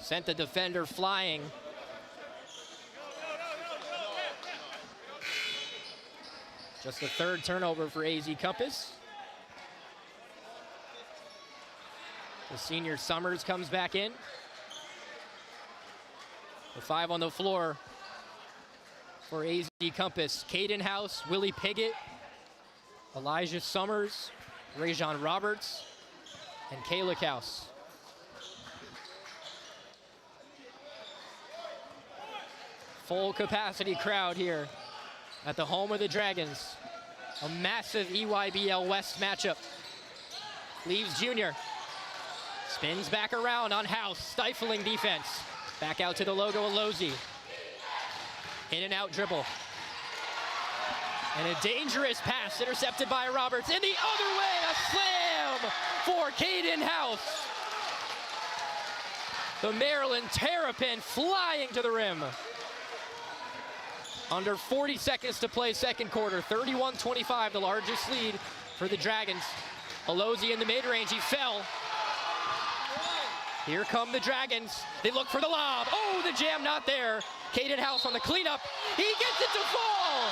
Sent the defender flying. Just the 3rd turnover for AZ Compass. The senior Summers comes back in. The 5 on the floor for AZ Compass. Caden House, Willie Piggott, Elijah Summers, Rajon Roberts, and Kalick House. Full capacity crowd here at the home of the Dragons. A massive EYBL West matchup. Leaves Jr. Spins back around on House, stifling defense. Back out to the logo Alozi. In and out dribble. And a dangerous pass intercepted by Roberts. In the other way, a slam for Caden House. The Maryland Terrapin flying to the rim. Under 40 seconds to play second quarter. 31-25, the largest lead for the Dragons. Alozi in the mid-range, he fell. Here come the Dragons. They look for the lob. Oh, the jam not there. Caden House on the cleanup. He gets it to fall.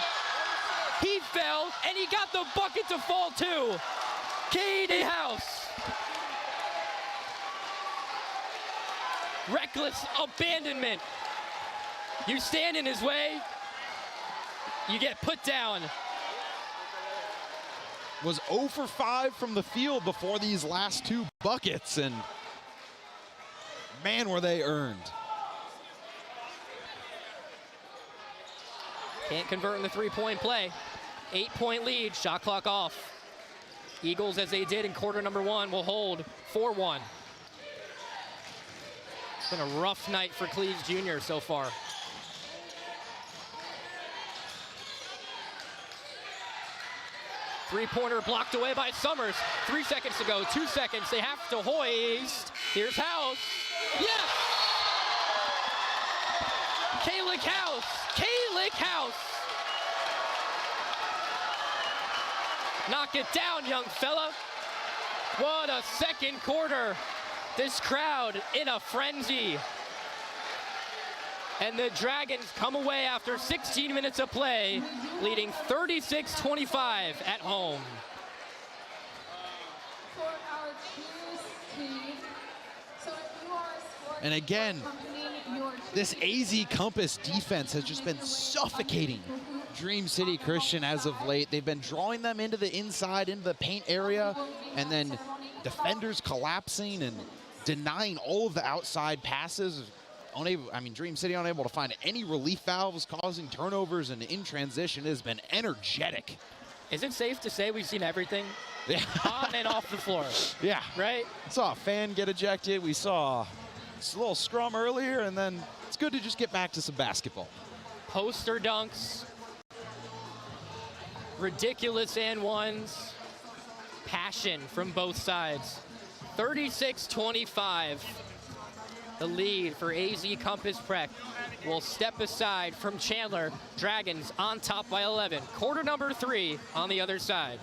He fell, and he got the bucket to fall too. Caden House. Reckless abandonment. You stand in his way, you get put down. Was 0 for 5 from the field before these last two buckets, and man, were they earned. Can't convert in the three-point play. 8-point lead, shot clock off. Eagles, as they did in quarter number one, will hold 4-1. It's been a rough night for Cleves Jr. so far. Three-pointer blocked away by Summers. 3 seconds to go, 2 seconds. They have to hoist. Here's House. Yes! Kalick House. Kalick House. Knock it down, young fella. What a second quarter. This crowd in a frenzy. And the Dragons come away after 16 minutes of play, leading 36-25 at home. For our cheers team, so if you are a sport And again, accompanying your this AZ Compass defense has just been suffocating Dream City Christian as of late. They've been drawing them into the inside, into the paint area, and then defenders collapsing and denying all of the outside passes. Dream City unable to find any relief valves, causing turnovers, and in transition it has been energetic. Is it safe to say we've seen everything? Yeah. On and off the floor. Yeah. Right? Saw a fan get ejected. We saw a little scrum earlier, and then it's good to just get back to some basketball. Poster dunks. Ridiculous and ones. Passion from both sides. 36-25. The lead for AZ Compass Prec will step aside from Chandler. Dragons on top by 11. Quarter number 3 on the other side.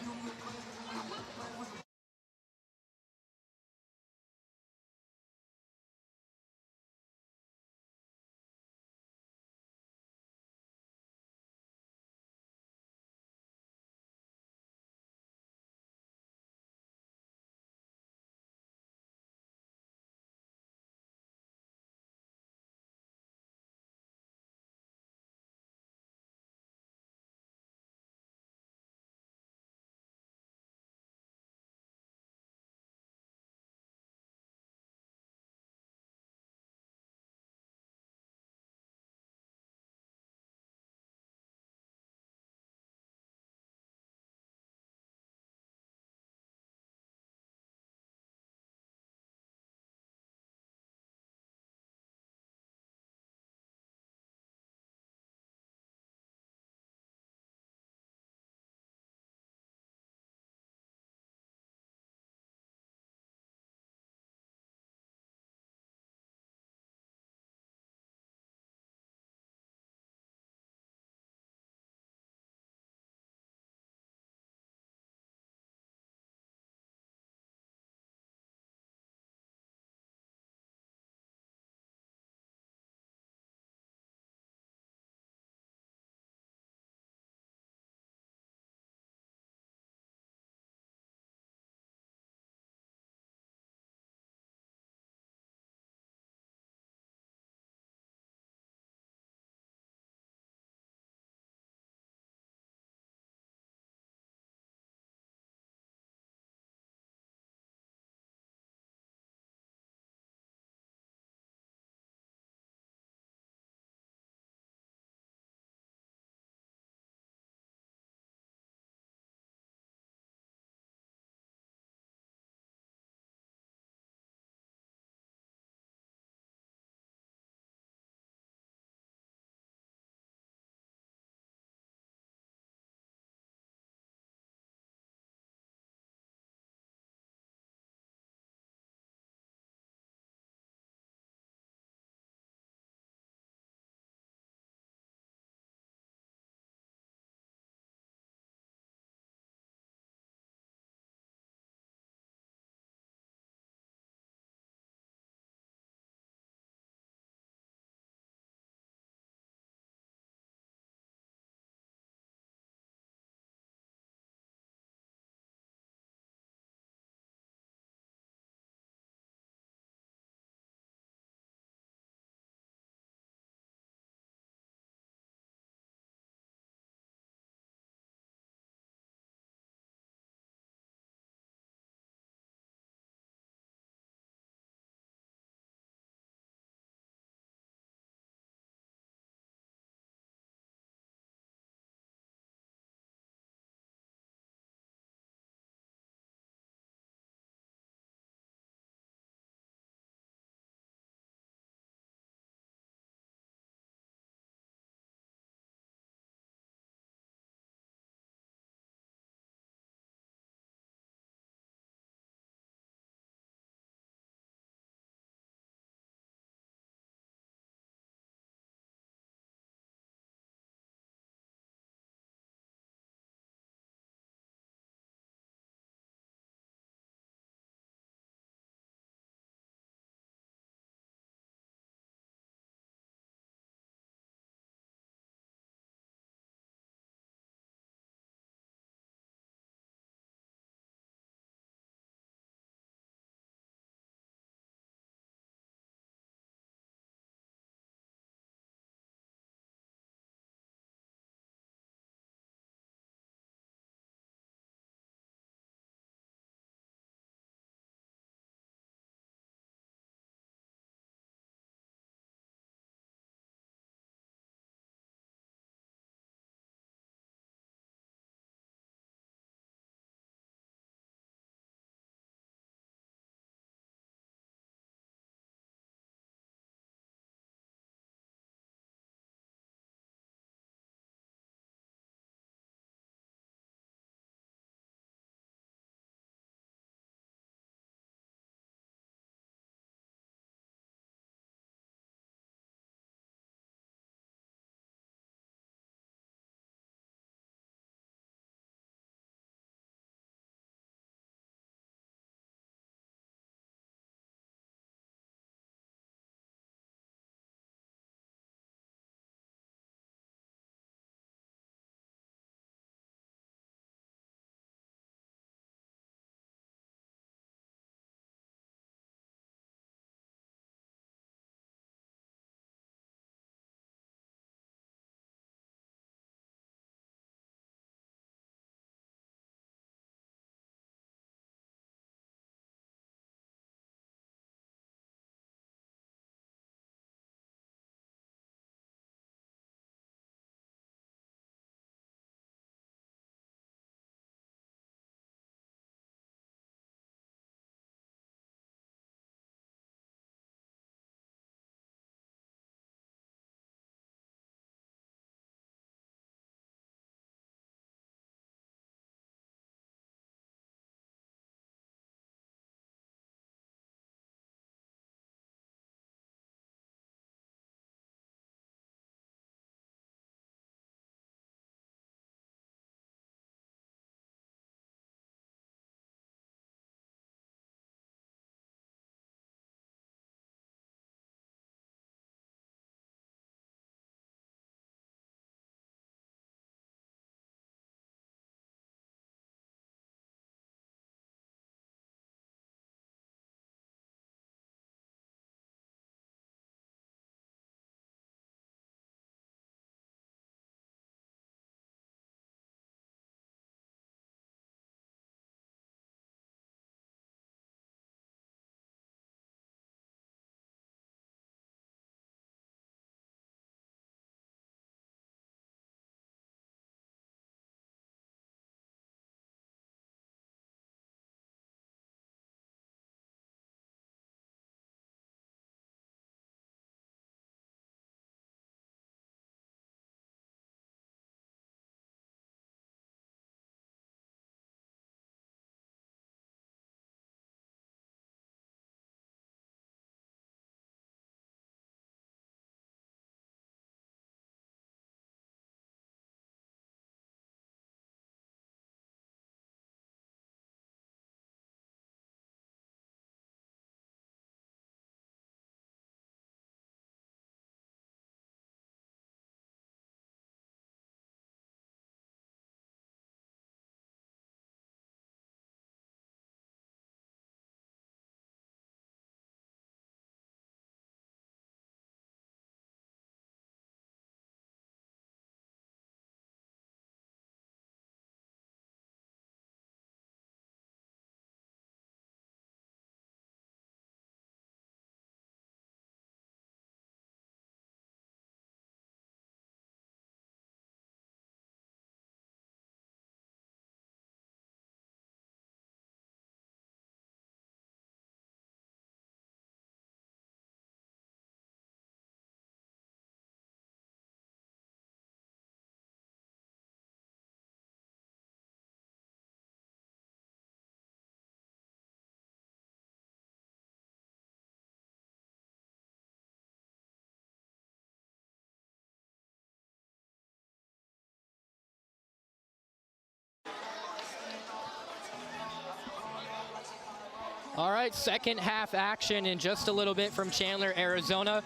All right, second half action in just a little bit from Chandler, Arizona.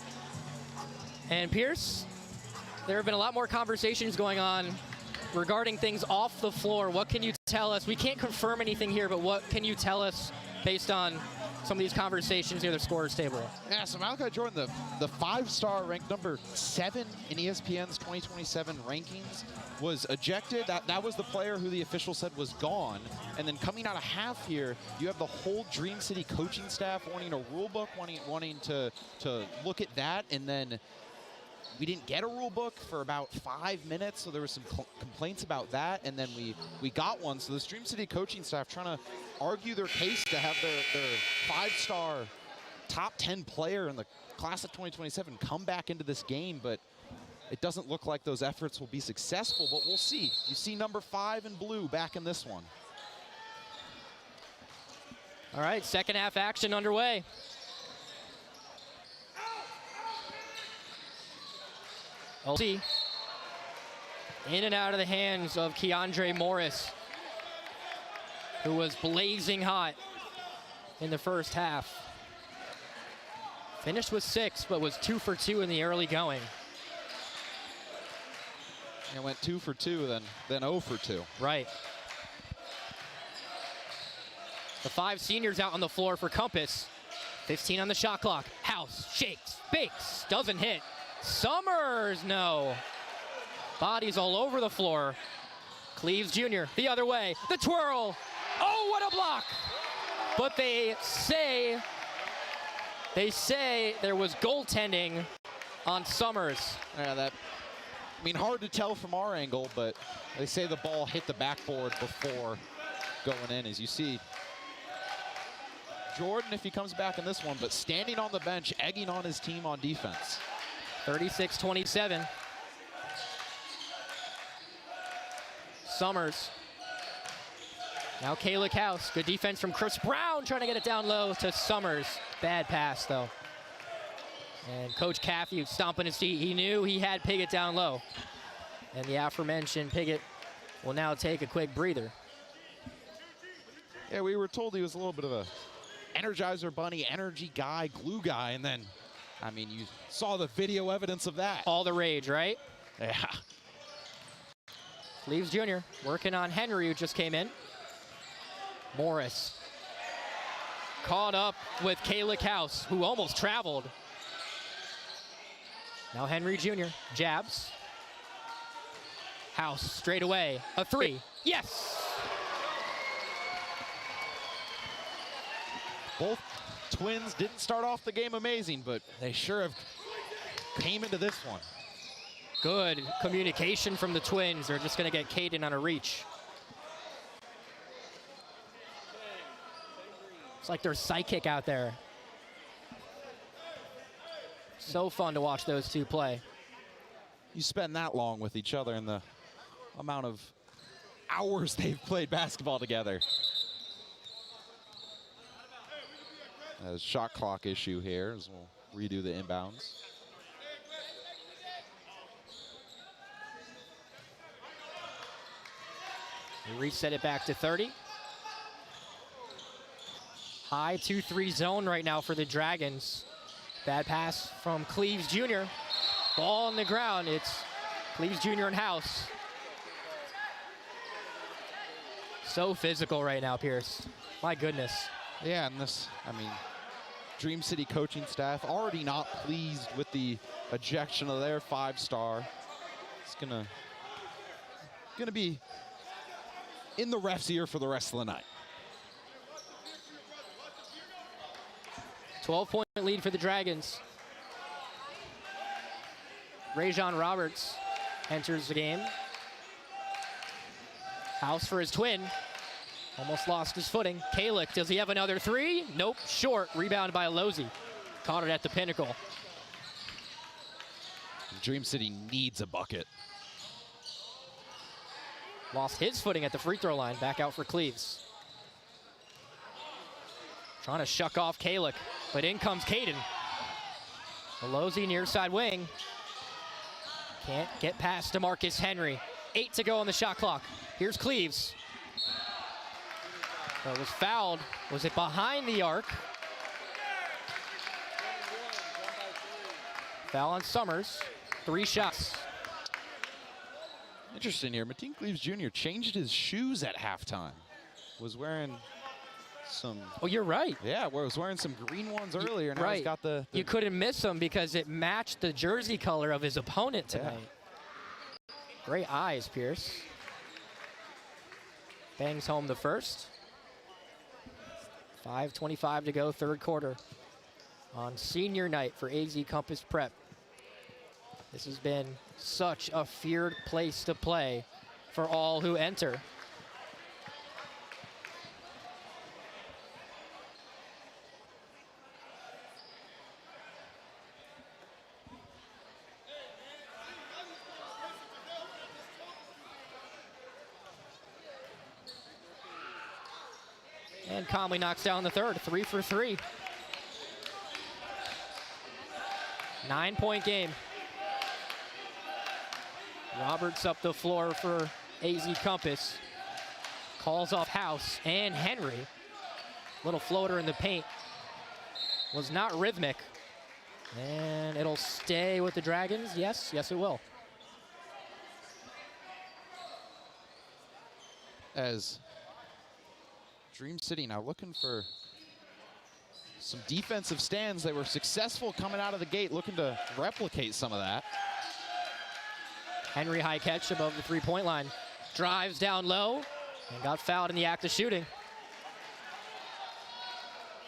And Pierce, there have been a lot more conversations going on regarding things off the floor. What can you tell us? We can't confirm anything here, but what can you tell us based on some of these conversations near the scorer's table? Yeah, so Malachi Jordan, the 5-star ranked number 7 in ESPN's 2027 rankings, was ejected. That was the player who the official said was gone. And then coming out of half here, you have the whole Dream City coaching staff wanting a rule book, wanting to look at that. And then we didn't get a rule book for about 5 minutes, so there were some complaints about that, and then we got one. So the Dream City coaching staff trying to argue their case to have their 5-star top 10 player in the class of 2027 come back into this game, but it doesn't look like those efforts will be successful, but we'll see. You see number 5 in blue back in this one. All right, second half action underway. In and out of the hands of Keandre Morris, who was blazing hot in the first half. Finished with 6, but was 2 for 2 in the early going. And went 2 for 2, then 0 for 2. Right. The 5 seniors out on the floor for Compass. 15 on the shot clock. House, shakes, bakes, doesn't hit. Summers, no. Bodies all over the floor. Cleves Jr. the other way. The twirl. Oh, what a block. But they say there was goaltending on Summers. Yeah, hard to tell from our angle, but they say the ball hit the backboard before going in, as you see. Jordan, if he comes back in this one, but standing on the bench, egging on his team on defense. 36-27. Summers. Now Kayla House. Good defense from Chris Brown, trying to get it down low to Summers. Bad pass, though. And Coach Caffey stomping his feet. He knew he had Piggott down low. And the aforementioned Piggott will now take a quick breather. Yeah, we were told he was a little bit of a Energizer Bunny, energy guy, glue guy, and then, you saw the video evidence of that. All the rage, right? Yeah. Cleves Jr. working on Henry, who just came in. Morris caught up with Kayla House, who almost traveled. Now Henry Jr. jabs. House straight away. A 3. Yes! Both twins didn't start off the game amazing, but they sure have came into this one. Good communication from the twins. They're just going to get Caden on a reach. It's like their psychic out there. So fun to watch those two play. You spend that long with each other and the amount of hours they've played basketball together. A shot clock issue here as we'll redo the inbounds. We reset it back to 30. High 2-3 zone right now for the Dragons. Bad pass from Cleves Jr. Ball on the ground. It's Cleves Jr. and House. So physical right now, Pierce. My goodness. Yeah, and this, Dream City coaching staff already not pleased with the ejection of their 5-star. It's gonna be in the ref's ear for the rest of the night. 12-point lead for the Dragons. Rajon Roberts enters the game. House for his twin. Almost lost his footing. Kalick, does he have another 3? Nope, short. Rebound by Lozzi. Caught it at the pinnacle. Dream City needs a bucket. Lost his footing at the free throw line. Back out for Cleves. Trying to shuck off Kalick, but in comes Caden. Lozzi near side wing. Can't get past DeMarcus Henry. 8 to go on the shot clock. Here's Cleves. So it was fouled. Was it behind the arc? Foul on Summers. 3 shots. Interesting here. Mateen Cleaves Jr. changed his shoes at halftime. Was wearing some. Oh, you're right. Yeah, was wearing some green ones earlier. Now right. He's got the. You couldn't miss them because it matched the jersey color of his opponent tonight. Yeah. Great eyes, Pierce. Bangs home the first. 5:25 to go, third quarter. On senior night for AZ Compass Prep. This has been such a feared place to play for all who enter. And Conley knocks down the third, 3 for 3. 9-point game. Roberts up the floor for AZ Compass. Calls off House and Henry. Little floater in the paint. Was not rhythmic. And it'll stay with the Dragons. Yes, yes it will. As Dream City now looking for some defensive stands. They were successful coming out of the gate, looking to replicate some of that. Henry high catch above the 3-point line. Drives down low and got fouled in the act of shooting.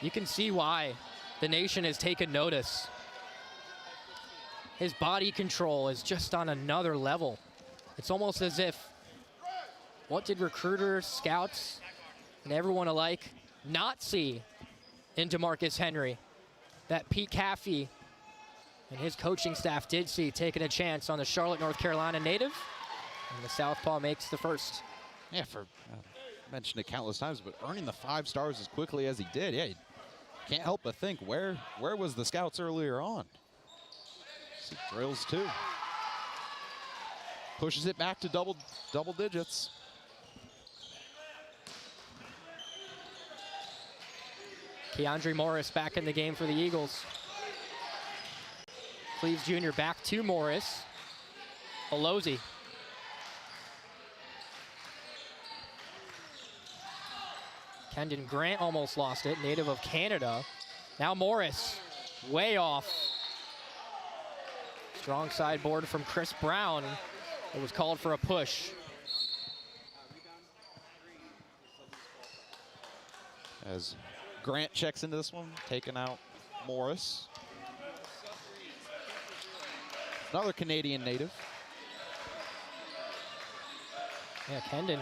You can see why the nation has taken notice. His body control is just on another level. It's almost as if, what did recruiters, scouts, and everyone alike not see in DeMarcus Henry? That Pete Caffey and his coaching staff did see, taking a chance on the Charlotte, North Carolina native. And the Southpaw makes the first. Yeah, mentioned it countless times, but earning the 5 stars as quickly as he did, yeah, you can't help but think, where was the scouts earlier on? See, drills too. Pushes it back to double digits. Keandre Morris back in the game for the Eagles. Cleaves Jr. back to Morris. Alozi. Kendon Grant almost lost it, native of Canada. Now Morris, way off. Strong sideboard from Chris Brown. It was called for a push. As Grant checks into this one, taking out Morris. Another Canadian native. Yeah, Kendon.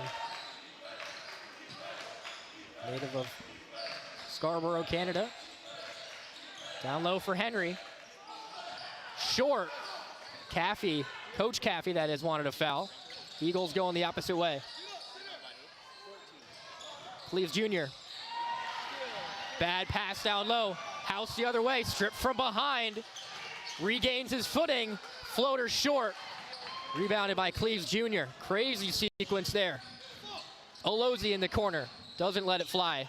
Native of Scarborough, Canada. Down low for Henry. Short. Caffey, Coach Caffey, that is, wanted a foul. Eagles going the opposite way. Cleaves Jr. Bad pass down low. House the other way, stripped from behind. Regains his footing. Floater short. Rebounded by Cleaves Jr. Crazy sequence there. Olozi in the corner. Doesn't let it fly.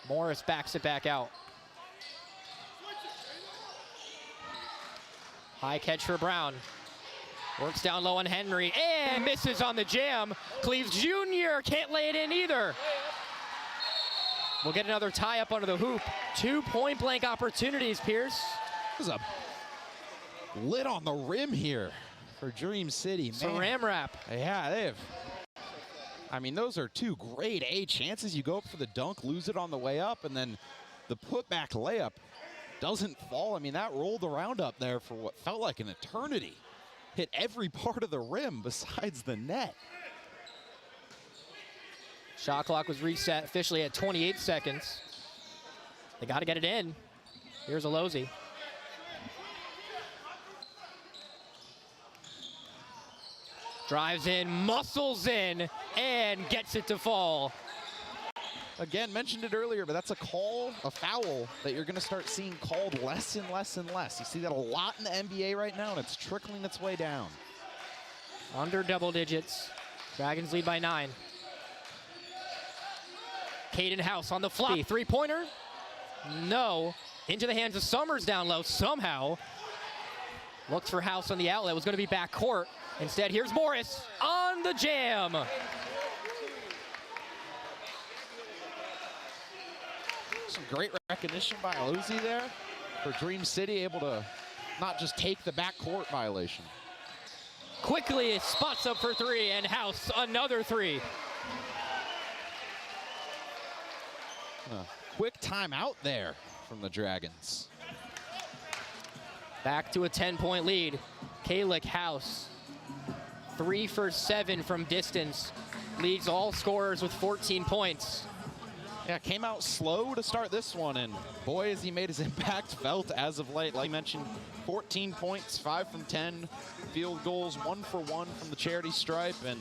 Morris backs it back out. High catch for Brown. Works down low on Henry and misses on the jam. Cleaves Jr. can't lay it in either. We'll get another tie up under the hoop. 2 point-blank opportunities, Pierce. There's a lid on the rim here for Dream City. Saram wrap. Yeah, they've. I mean, those are 2 grade A chances. You go up for the dunk, lose it on the way up, and then the putback layup doesn't fall. I mean, that rolled around up there for what felt like an eternity. Hit every part of the rim besides the net. Shot clock was reset officially at 28 seconds. They got to get it in. Here's Alozi. Drives in, muscles in, and gets it to fall. Again, mentioned it earlier, but that's a foul that you're going to start seeing called less and less and less. You see that a lot in the NBA right now, and it's trickling its way down. Under double digits. Dragons lead by 9. Caden House on the fly. Three-pointer? No. Into the hands of Summers down low somehow. Looks for House on the outlet. It was going to be back court. Instead, here's Morris on the jam. Some great recognition by Aluzzi there for Dream City, able to not just take the backcourt violation. Quickly spots up for three, and House another three. Quick timeout there from the Dragons. Back to a 10-point lead. Kalick House, 3 for 7 from distance. Leads all scorers with 14 points. Yeah, came out slow to start this one, and boy, has he made his impact felt as of late. Like I mentioned, 14 points, 5 from 10 field goals, 1 for 1 from the charity stripe, and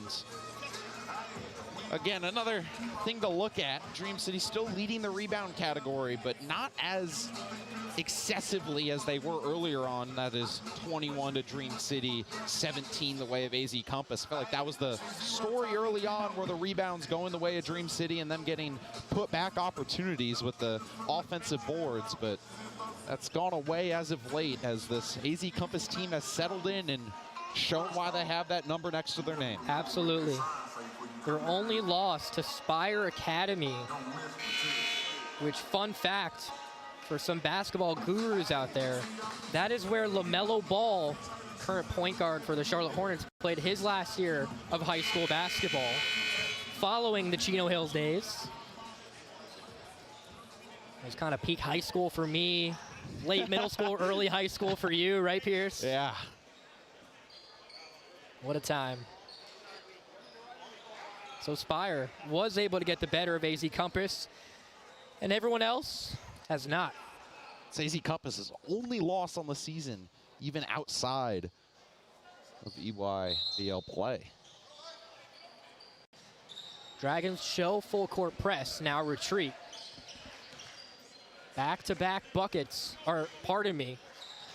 again, another thing to look at. Dream City still leading the rebound category, but not as excessively as they were earlier on. That is 21 to Dream City, 17 the way of AZ Compass. I felt like that was the story early on, where the rebounds going the way of Dream City and them getting put back opportunities with the offensive boards, but that's gone away as of late as this AZ Compass team has settled in and shown why they have that number next to their name. Absolutely. Their only loss to Spire Academy, which, fun fact for some basketball gurus out there, that is where LaMelo Ball, current point guard for the Charlotte Hornets, played his last year of high school basketball, following the Chino Hills days. It was kind of peak high school for me, late middle school, early high school for you, right, Pierce? Yeah. What a time. So Spire was able to get the better of AZ Compass, and everyone else has not. It's AZ Compass's only loss on the season, even outside of EYBL play. Dragons show full court press, now retreat. Back-to-back buckets, or pardon me,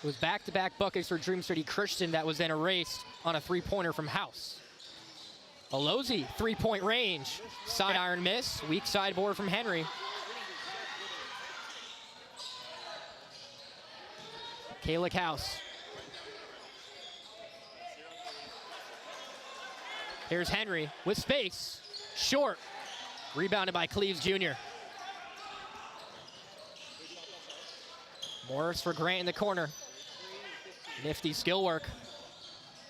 it was back-to-back buckets for Dream City Christian that was then erased on a three-pointer from House. Alozzi, three-point range, side iron miss, weak sideboard from Henry. Kalick House. Here's Henry with space, short, rebounded by Cleves Jr. Morris for Grant in the corner. Nifty skill work.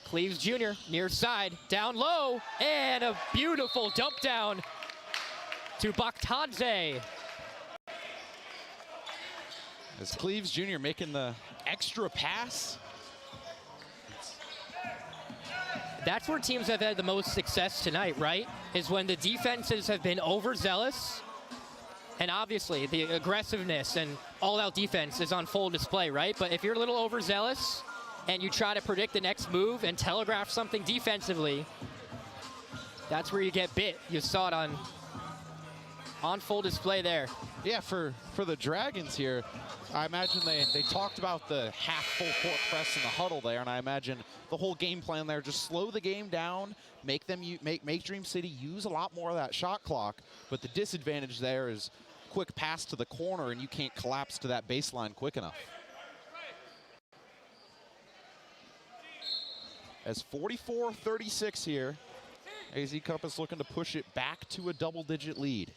Cleves Jr. near side, down low, and a beautiful dump down to Baktadze. As Cleves Jr. making the extra pass. That's where teams have had the most success tonight, right? Is when the defenses have been overzealous, and obviously the aggressiveness and all-out defense is on full display, right? But if you're a little overzealous and you try to predict the next move and telegraph something defensively, that's where you get bit. You saw it on full display there. Yeah, for the Dragons here, I imagine they talked about the half full court press in the huddle there, and I imagine the whole game plan there, just slow the game down, make Dream City use a lot more of that shot clock, but the disadvantage there is quick pass to the corner and you can't collapse to that baseline quick enough. As 44-36 here, AZ Compass looking to push it back to a double-digit lead.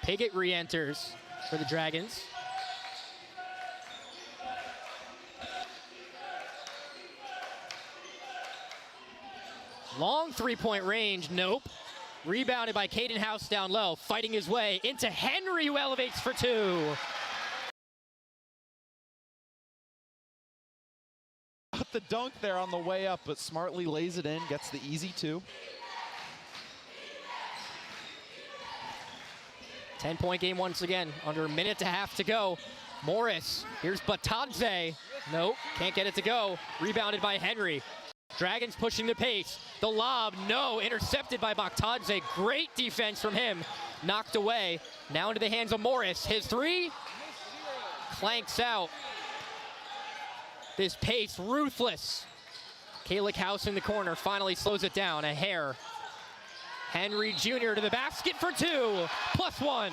Piggott re-enters for the Dragons. Long three-point range, nope. Rebounded by Caden House down low, fighting his way into Henry, who elevates for two. The dunk there on the way up, but smartly lays it in, gets the easy two. 10-point game once again, under a minute and a half to go. Morris, here's Batadze. Nope, can't get it to go. Rebounded by Henry. Dragons pushing the pace. The lob, no, intercepted by Baktadze. Great defense from him. Knocked away. Now into the hands of Morris. His three clanks out. This pace, ruthless. Kalick House in the corner finally slows it down a hair. Henry Jr. to the basket for 2, +1.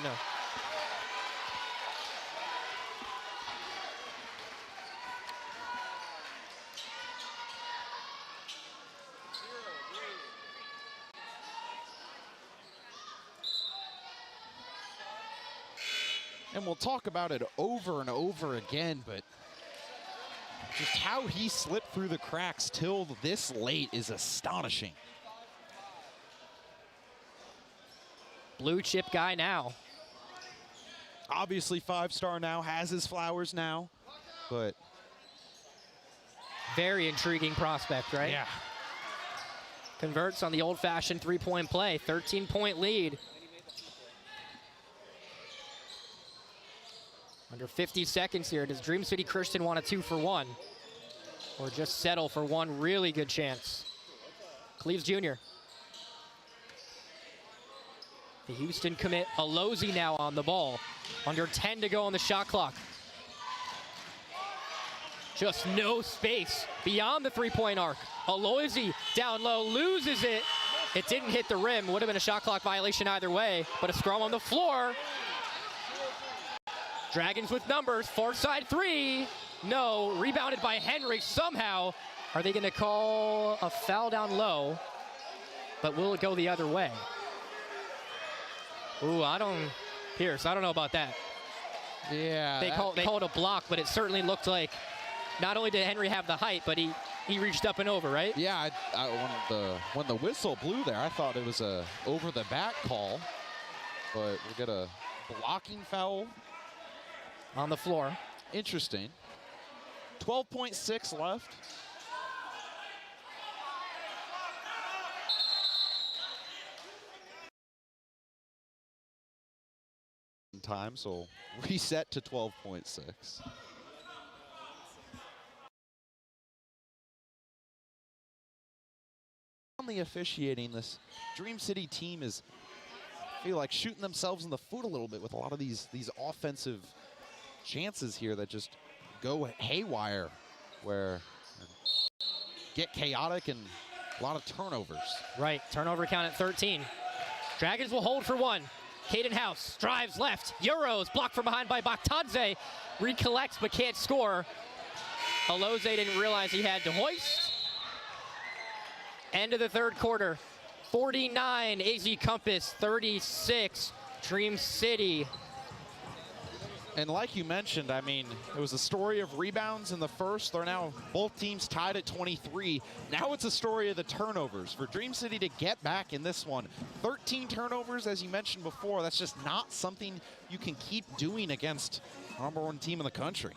And we'll talk about it over and over again, but just how he slipped through the cracks till this late is astonishing. Blue chip guy now. Obviously 5-star now, has his flowers now, but Very intriguing prospect, right? yeah. Converts on the old-fashioned three-point play, 13-point lead. Under 50 seconds here. Does Dream City Christian want a 2-for-1? Or just settle for one really good chance? Cleaves Jr. The Houston commit, Alozi now on the ball. Under 10 to go on the shot clock. Just no space beyond the three-point arc. Alozi down low, loses it. It didn't hit the rim. Would have been a shot clock violation either way, but a scrum on the floor. Dragons with numbers, far side 3. No, rebounded by Henry somehow. Are they gonna call a foul down low? But will it go the other way? Ooh, Pierce, I don't know about that. Yeah. They called a block, but it certainly looked like not only did Henry have the height, but he reached up and over, right? Yeah, when the whistle blew there, I thought it was a over the back call, but we get a blocking foul On the floor. Interesting. 12.6 left. Time, so reset to 12.6. On the officiating, this Dream City team is, I feel like, shooting themselves in the foot a little bit with a lot of these offensive chances here that just go haywire, where get chaotic and a lot of turnovers. Right, turnover count at 13. Dragons will hold for 1. Caden House drives left, Euros, blocked from behind by Baktadze, recollects but can't score. Aloze didn't realize he had to hoist. End of the third quarter, 49 AZ Compass, 36 Dream City. And like you mentioned, I mean, it was a story of rebounds in the first. They're now both teams tied at 23. Now it's a story of the turnovers. For Dream City to get back in this one, 13 turnovers, as you mentioned before, that's just not something you can keep doing against the #1 team in the country.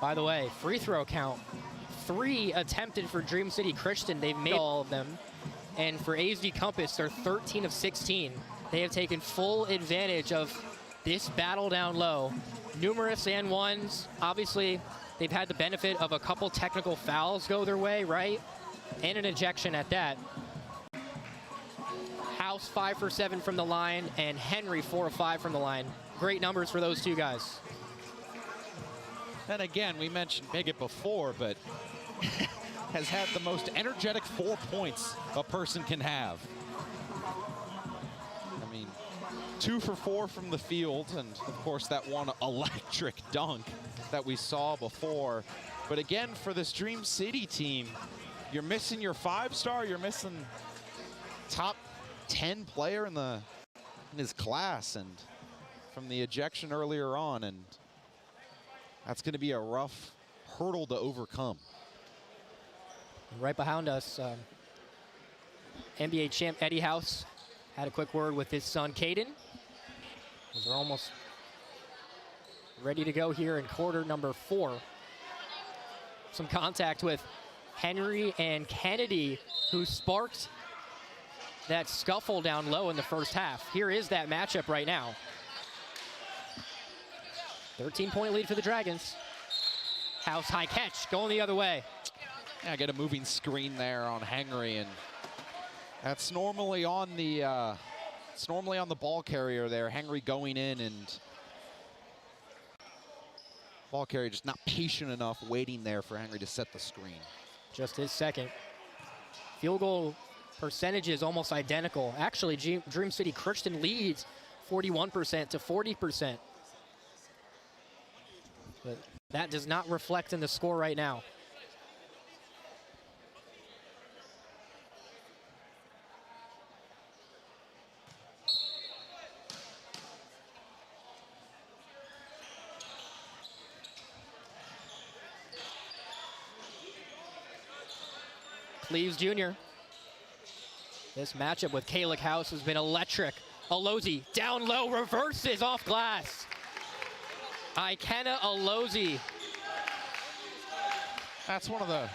By the way, free throw count, 3 attempted for Dream City Christian. They've made all of them. And for AZ Compass, they're 13 of 16. They have taken full advantage of this battle down low. Numerous and ones. Obviously, they've had the benefit of a couple technical fouls go their way, right? And an ejection at that. House 5 for 7 from the line, and Henry 4 of 5 from the line. Great numbers for those two guys. And again, we mentioned Bigot before, but has had the most energetic 4 points a person can have. 2 for 4 from the field, and of course that one electric dunk that we saw before. But again, for this Dream City team, you're missing your 5-star, you're missing top 10 player in his class, and from the ejection earlier on, and that's going to be a rough hurdle to overcome. Right behind us, NBA champ Eddie House had a quick word with his son Caden. They're almost ready to go here in quarter number 4. Some contact with Henry and Kennedy, who sparked that scuffle down low in the first half. Here is that matchup right now. 13-point lead for the Dragons. House high catch, going the other way. Yeah, get a moving screen there on Henry, and that's normally on the ball carrier there. Henry going in, and ball carrier just not patient enough, waiting there for Henry to set the screen. Just his second. Field goal percentage is almost identical. Actually, Dream City Christian leads 41% to 40%. But that does not reflect in the score right now. Cleves Jr. This matchup with Kalick House has been electric. Alozi down low, reverses off glass. Ikenna Alozi. That's one of the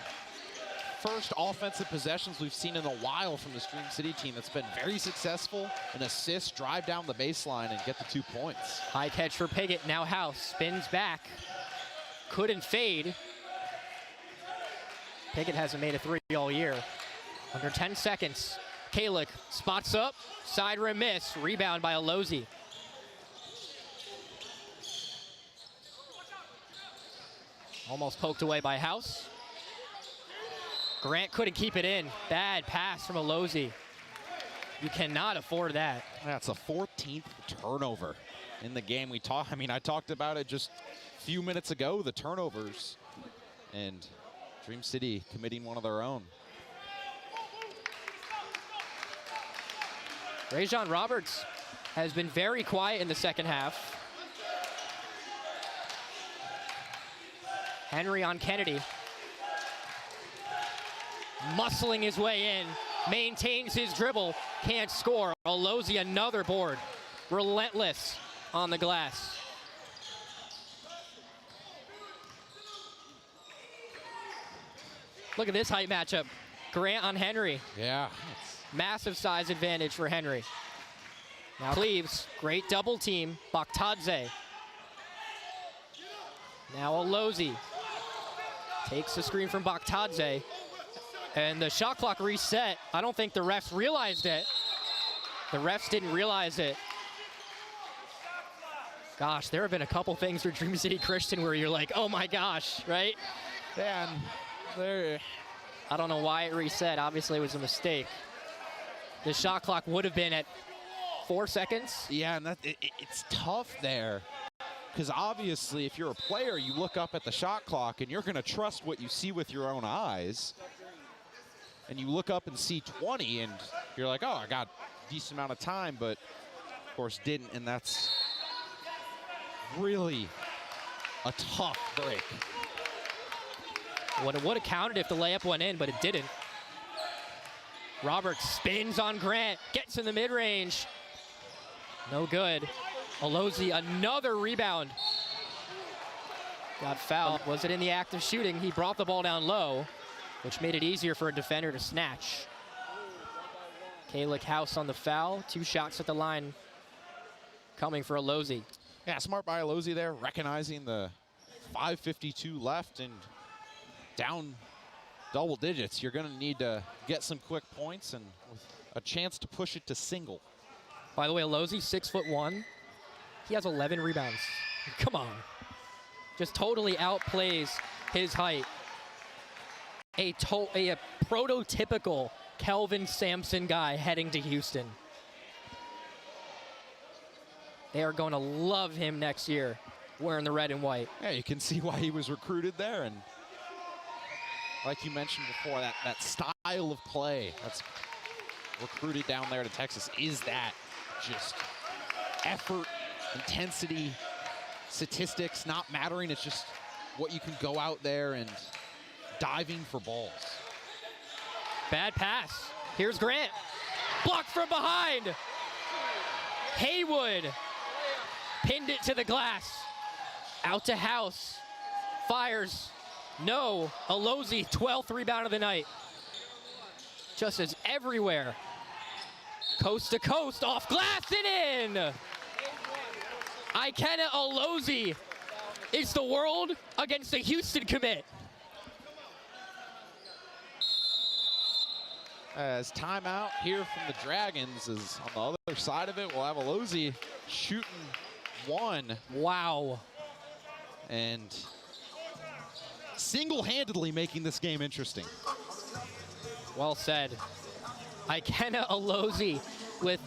first offensive possessions we've seen in a while from this Dream City team that's been very successful. An assist, drive down the baseline, and get the 2 points. High catch for Piggott. Now House spins back. Couldn't fade. Piggott hasn't made a three all year. Under 10 seconds. Kalick spots up, side rim miss, rebound by Alozi. Almost poked away by House. Grant couldn't keep it in. Bad pass from Alozi. You cannot afford that. That's a 14th turnover in the game. I talked about it just a few minutes ago, the turnovers. And Dream City committing one of their own. Rajon Roberts has been very quiet in the second half. Henry on Kennedy. Muscling his way in, maintains his dribble, can't score. Alozi another board. Relentless on the glass. Look at this height matchup. Grant on Henry. Yeah. Massive size advantage for Henry. Now Cleves, great double team. Baktadze. Now Alozi takes the screen from Baktadze. And the shot clock reset. I don't think the refs realized it. The refs didn't realize it. Gosh, there have been a couple things for Dream City Christian where you're like, oh my gosh, right? Yeah, I don't know why it reset. Obviously, it was a mistake. The shot clock would have been at 4 seconds. Yeah, and it's tough there. Because obviously, if you're a player, you look up at the shot clock and you're going to trust what you see with your own eyes. And you look up and see 20, and you're like, oh, I got a decent amount of time, but of course didn't, and that's really a tough break. It would have counted if the layup went in, but it didn't. Roberts spins on Grant, gets in the mid-range. No good. Alozi, another rebound. Got fouled. Was it in the act of shooting? He brought the ball down low, which made it easier for a defender to snatch. Kalick House on the foul. 2 shots at the line coming for Alozi. Yeah, smart by Alozi there, recognizing the 5:52 left and down double digits. You're going to need to get some quick points and with a chance to push it to single. By the way, Alozi, 6'1". He has 11 rebounds. Come on. Just totally outplays his height. A prototypical Kelvin Sampson guy heading to Houston. They are going to love him next year wearing the red and white. Yeah, you can see why he was recruited there. And like you mentioned before, that style of play that's recruited down there to Texas is that just effort, intensity, statistics not mattering. It's just what you can go out there and diving for balls. Bad pass. Here's Grant. Blocked from behind. Haywood pinned it to the glass. Out to House. Fires. No. Alozi, 12th rebound of the night. Just as everywhere. Coast to coast, off glass and in. Ikenna Alozi is the world against the Houston commit. As timeout here from the Dragons is on the other side of it. We'll have Alozi shooting one. Wow. And single-handedly making this game interesting. Well said. Ikenna Alozie with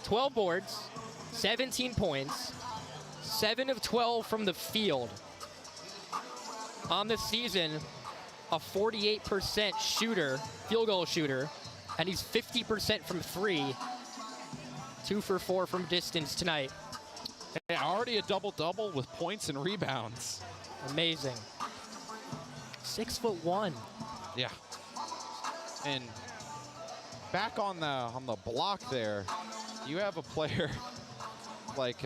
12 boards, 17 points, 7 of 12 from the field. On the season, a 48% shooter, field goal shooter, and he's 50% from 3. 2 for 4 from distance tonight. Hey, already a double-double with points and rebounds. Amazing. 6'1". Yeah. And back on the block there, you have a player like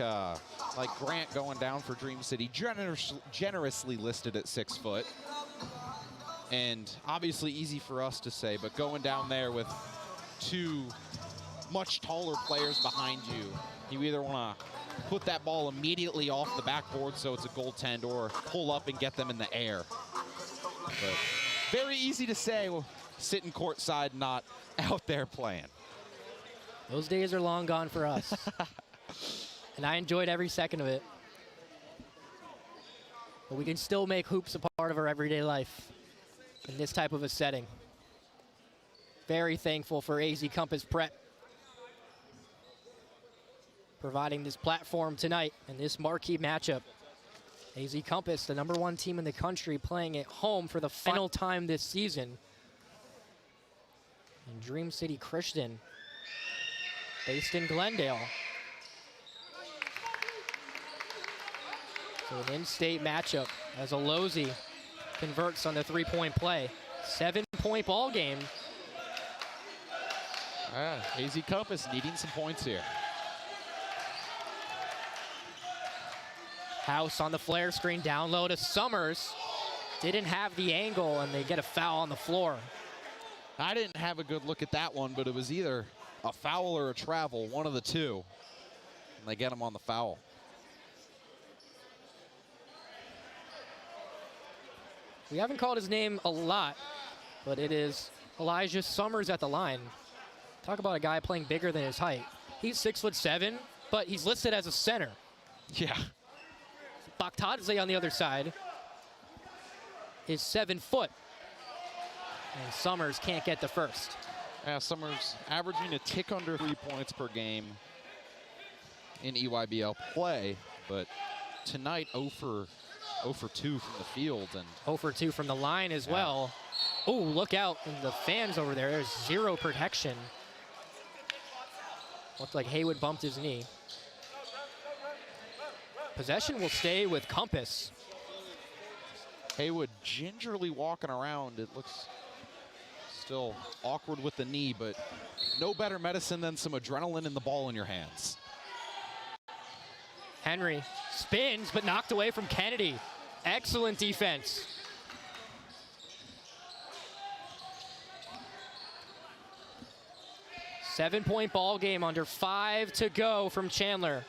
Grant going down for Dream City, generously listed at 6 foot. And obviously easy for us to say, but going down there with 2 much taller players behind you, you either want to put that ball immediately off the backboard so it's a goaltend, or pull up and get them in the air. But very easy to say, sitting courtside, not out there playing. Those days are long gone for us. And I enjoyed every second of it. But we can still make hoops a part of our everyday life in this type of a setting. Very thankful for AZ Compass Prep providing this platform tonight in this marquee matchup. AZ Compass, the #1 team in the country, playing at home for the final time this season. And Dream City Christian, based in Glendale. So an in-state matchup as Alozie converts on the 3-point play. 7-point ball game. AZ Compass needing some points here. House on the flare screen, down low to Summers. Didn't have the angle, and they get a foul on the floor. I didn't have a good look at that one, but it was either a foul or a travel, one of the two. And they get him on the foul. We haven't called his name a lot, but it is Elijah Summers at the line. Talk about a guy playing bigger than his height. He's 6'7", but he's listed as a center. Yeah. Bakhtadze on the other side is 7 foot. And Summers can't get the first. Yeah, Summers averaging a tick under 3 points per game in EYBL play, but tonight 0 for 2 from the field. And 0 for 2 from the line as well. Oh, look out. And the fans over there, there's 0 protection. Looked like Haywood bumped his knee. Possession will stay with Compass. Haywood gingerly walking around. It looks still awkward with the knee, but no better medicine than some adrenaline and the ball in your hands. Henry spins, but knocked away from Kennedy. Excellent defense. Seven-point ball game, under 5 to go from Chandler.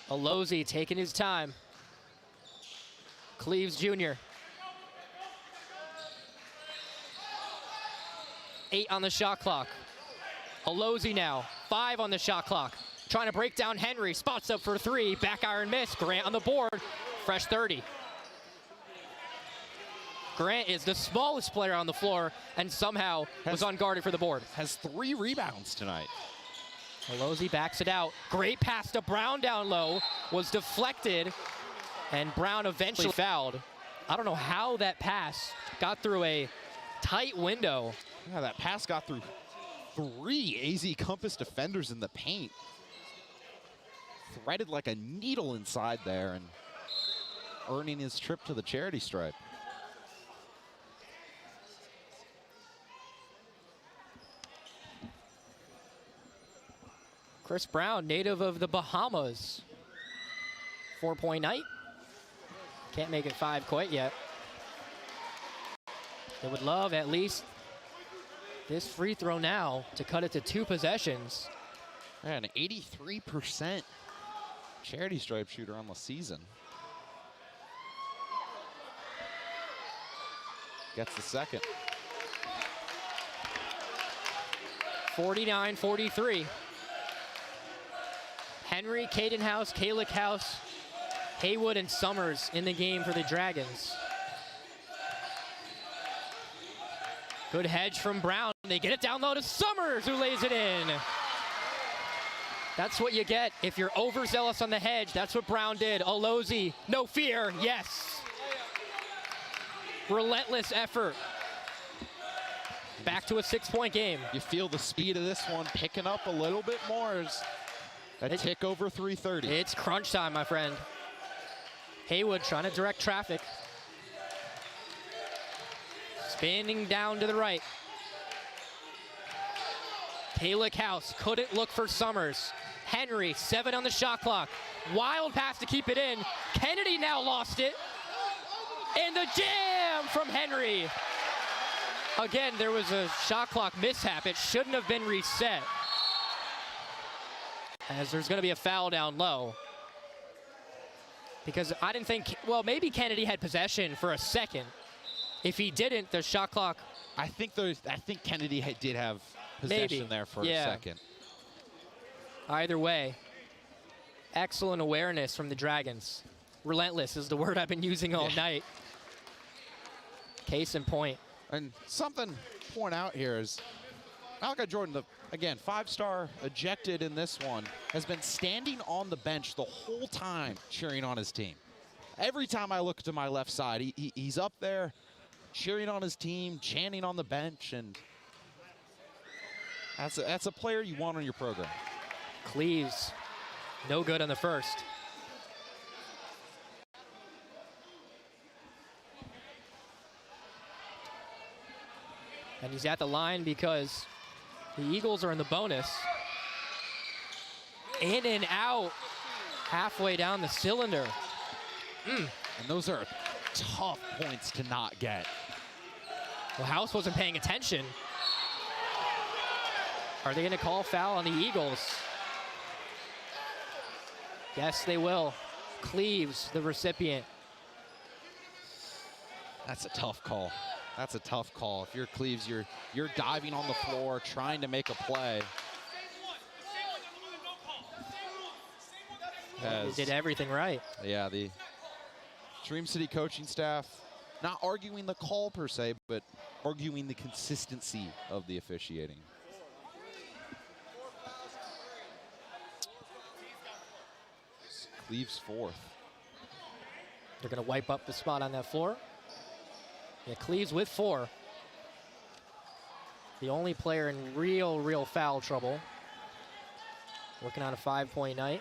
Alozie taking his time. Cleaves Jr. 8 on the shot clock. Alozie now, 5 on the shot clock. Trying to break down Henry, spots up for 3, back iron miss. Grant on the board, fresh 30. Grant is the smallest player on the floor and somehow was unguarded for the board. Has 3 rebounds tonight. Alozie backs it out. Great pass to Brown down low, was deflected, and Brown eventually fouled. I don't know how that pass got through a tight window. Yeah, that pass got through 3 AZ Compass defenders in the paint. Threaded like a needle inside there and earning his trip to the charity stripe. Chris Brown, native of the Bahamas. 4-point night. Can't make it 5 quite yet. They would love at least this free throw now to cut it to 2 possessions. Yeah, an 83% charity stripe shooter on the season. Gets the second. 49-43. Henry, Caden House, Kalick House, Haywood, and Summers in the game for the Dragons. Good hedge from Brown. They get it down low to Summers, who lays it in. That's what you get if you're overzealous on the hedge. That's what Brown did. Olozi, no fear, yes. Relentless effort. Back to a 6-point game. You feel the speed of this one picking up a little bit more as a tick over 330. It's crunch time, my friend. Haywood trying to direct traffic. Spinning down to the right. Kalick House couldn't look for Summers. Henry, 7 on the shot clock. Wild pass to keep it in. Kennedy now lost it. And the jam from Henry. Again, there was a shot clock mishap. It shouldn't have been reset, as there's going to be a foul down low. Because I didn't think, well, maybe Kennedy had possession for a second. If he didn't, the shot clock. I think Kennedy did have possession there for a second. Either way, excellent awareness from the Dragons. Relentless is the word I've been using all night. Case in point. And something to point out here is Malachi Jordan, again, 5-star ejected in this one, has been standing on the bench the whole time cheering on his team. Every time I look to my left side, he's up there cheering on his team, chanting on the bench, and that's a player you want on your program. Cleves, no good on the first. And he's at the line because the Eagles are in the bonus. In and out, halfway down the cylinder. And those are tough points to not get. Well, House wasn't paying attention. Are they gonna call foul on the Eagles? Yes, they will. Cleves, the recipient. That's a tough call. That's a tough call. If you're Cleves, you're diving on the floor, trying to make a play. They did everything right. Yeah, the Dream City coaching staff, not arguing the call per se, but arguing the consistency of the officiating. Cleves fourth. They're gonna wipe up the spot on that floor. Yeah, Cleves with 4. The only player in real foul trouble. Working on a 5-point night.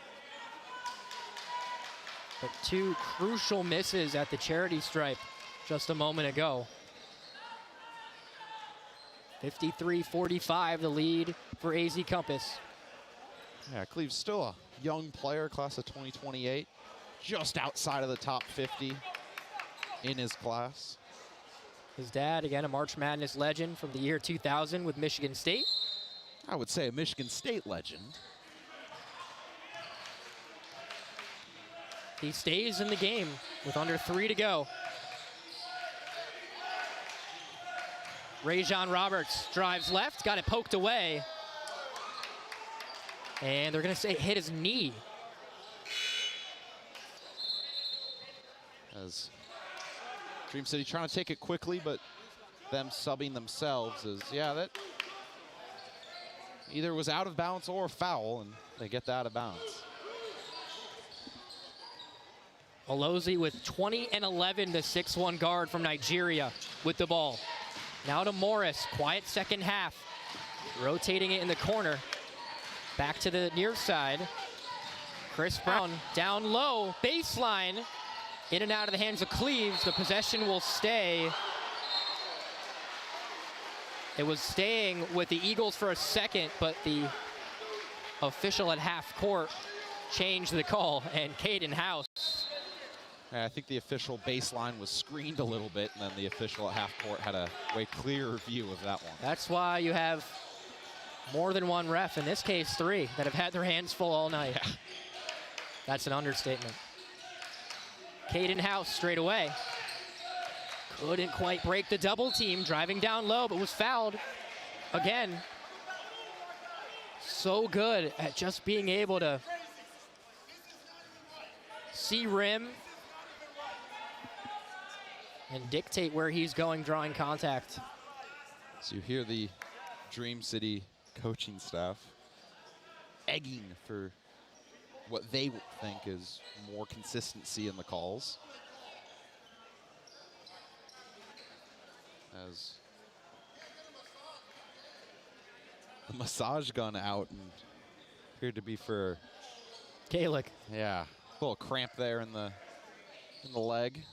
But 2 crucial misses at the charity stripe just a moment ago. 53-45, the lead for AZ Compass. Yeah, Cleves still a young player, class of 2028, just outside of the top 50 in his class. His dad, again, a March Madness legend from the year 2000 with Michigan State. I would say a Michigan State legend. He stays in the game with under 3 to go. Rajon Roberts drives left, got it poked away. And they're gonna say hit his knee. As Dream City trying to take it quickly, but them subbing themselves is, yeah, that either was out of bounds or foul, and they get that out of bounds. Olozi with 20 and 11, the 6'1" guard from Nigeria with the ball. Now to Morris, quiet second half. Rotating it in the corner. Back to the near side. Chris Brown down low, baseline. In and out of the hands of Cleves. The possession will stay. It was staying with the Eagles for a second, but the official at half court changed the call, and Caden House. I think the official baseline was screened a little bit, and then the official at half court had a way clearer view of that one. That's why you have more than one ref, in this case 3, that have had their hands full all night. Yeah. That's an understatement. Caden House straight away. Couldn't quite break the double team, driving down low, but was fouled again. So good at just being able to see rim and dictate where he's going, drawing contact. So you hear the Dream City coaching staff egging for what they think is more consistency in the calls. As the massage gun out and appeared to be for Kalick. Yeah, a little cramp there in the leg.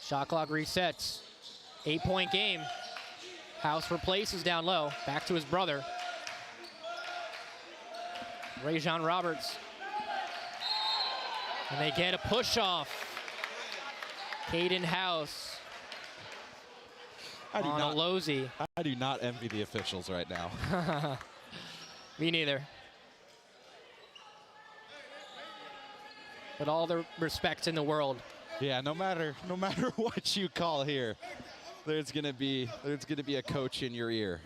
Shot clock resets. 8-point game. House replaces down low. Back to his brother. Rajon Roberts. And they get a push off. Caden House on Alozi. I do not envy the officials right now. Me neither. But all the respect in the world. Yeah, no matter what you call here, there's gonna be a coach in your ear.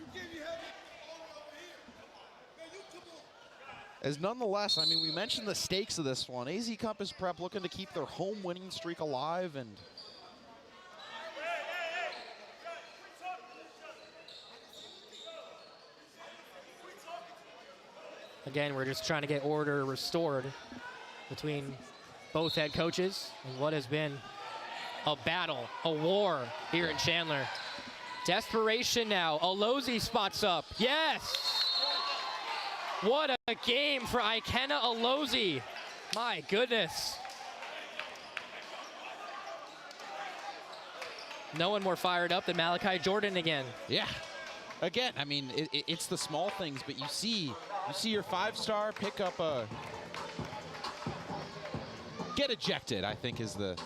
As nonetheless, I mean, we mentioned the stakes of this one. AZ Compass Prep looking to keep their home winning streak alive, and again, we're just trying to get order restored between both head coaches and what has been a battle, a war here in Chandler. Desperation now. Alozi spots up. Yes! What a game for Ikenna Alozi. My goodness. No one more fired up than Malachi Jordan again. yeah, again, I mean, it's the small things, but you see your 5-star pick up a get ejected, I think is the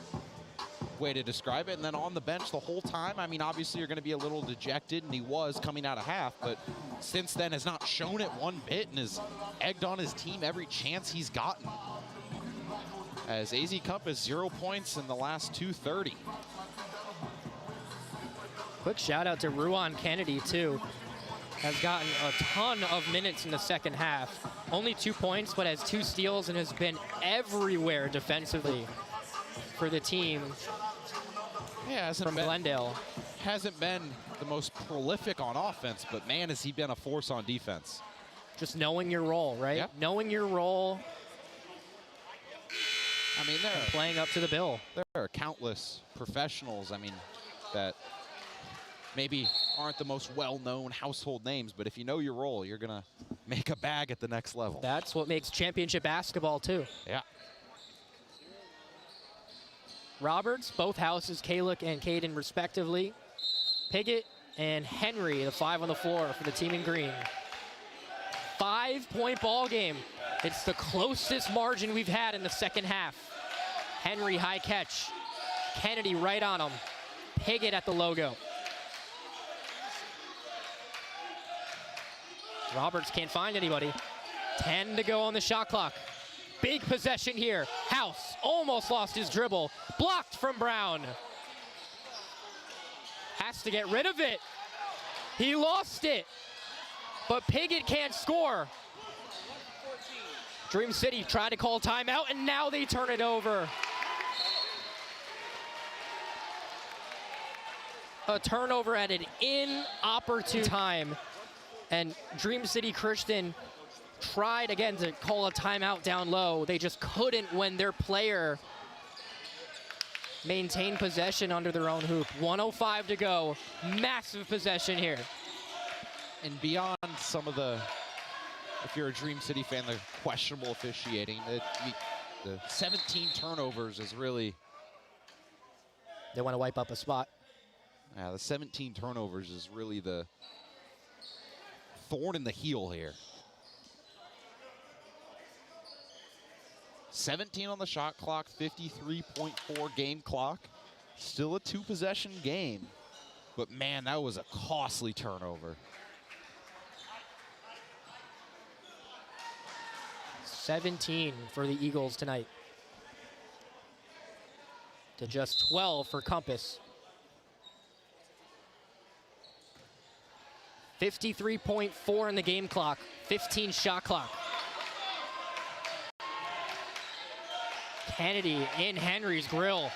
way to describe it. And then on the bench the whole time, I mean, obviously you're going to be a little dejected, and he was coming out of half, but since then has not shown it one bit and has egged on his team every chance he's gotten. As AZ Compass 0 points in the last 2:30. Quick shout out to Ruan Kennedy too. Has gotten a ton of minutes in the second half. Only 2 points, but has 2 steals and has been everywhere defensively for the team Yeah, from Glendale. Hasn't been the most prolific on offense, but man, has he been a force on defense. Just knowing your role, right? Yep. Knowing your role. I mean, Playing up to the bill. There are countless professionals, I mean, that maybe aren't the most well-known household names, but if you know your role, you're gonna make a bag at the next level. That's what makes championship basketball too. Yeah. Roberts, both houses, Kalick and Caden respectively. Piggott and Henry, the 5 on the floor for the team in green. 5-point ball game. It's the closest margin we've had in the second half. Henry high catch. Kennedy right on him. Piggott at the logo. Roberts can't find anybody. 10 to go on the shot clock. Big possession here. House almost lost his dribble. Blocked from Brown. Has to get rid of it. He lost it. But Piggott can't score. Dream City tried to call timeout, and now they turn it over. A turnover at an inopportune time. And Dream City Christian tried again to call a timeout down low. They just couldn't when their player maintained possession under their own hoop. 1:05 to go. Massive possession here. And beyond some of the, if you're a Dream City fan, the questionable officiating, the 17 turnovers is really... They want to wipe up a spot. Yeah, the 17 turnovers is really the thorn in the heel here. 17 on the shot clock, 53.4 game clock. Still a 2-possession game. But man, that was a costly turnover. 17 for the Eagles tonight. To just 12 for Compass. 53.4 in the game clock, 15 shot clock. Kennedy in Henry's grill.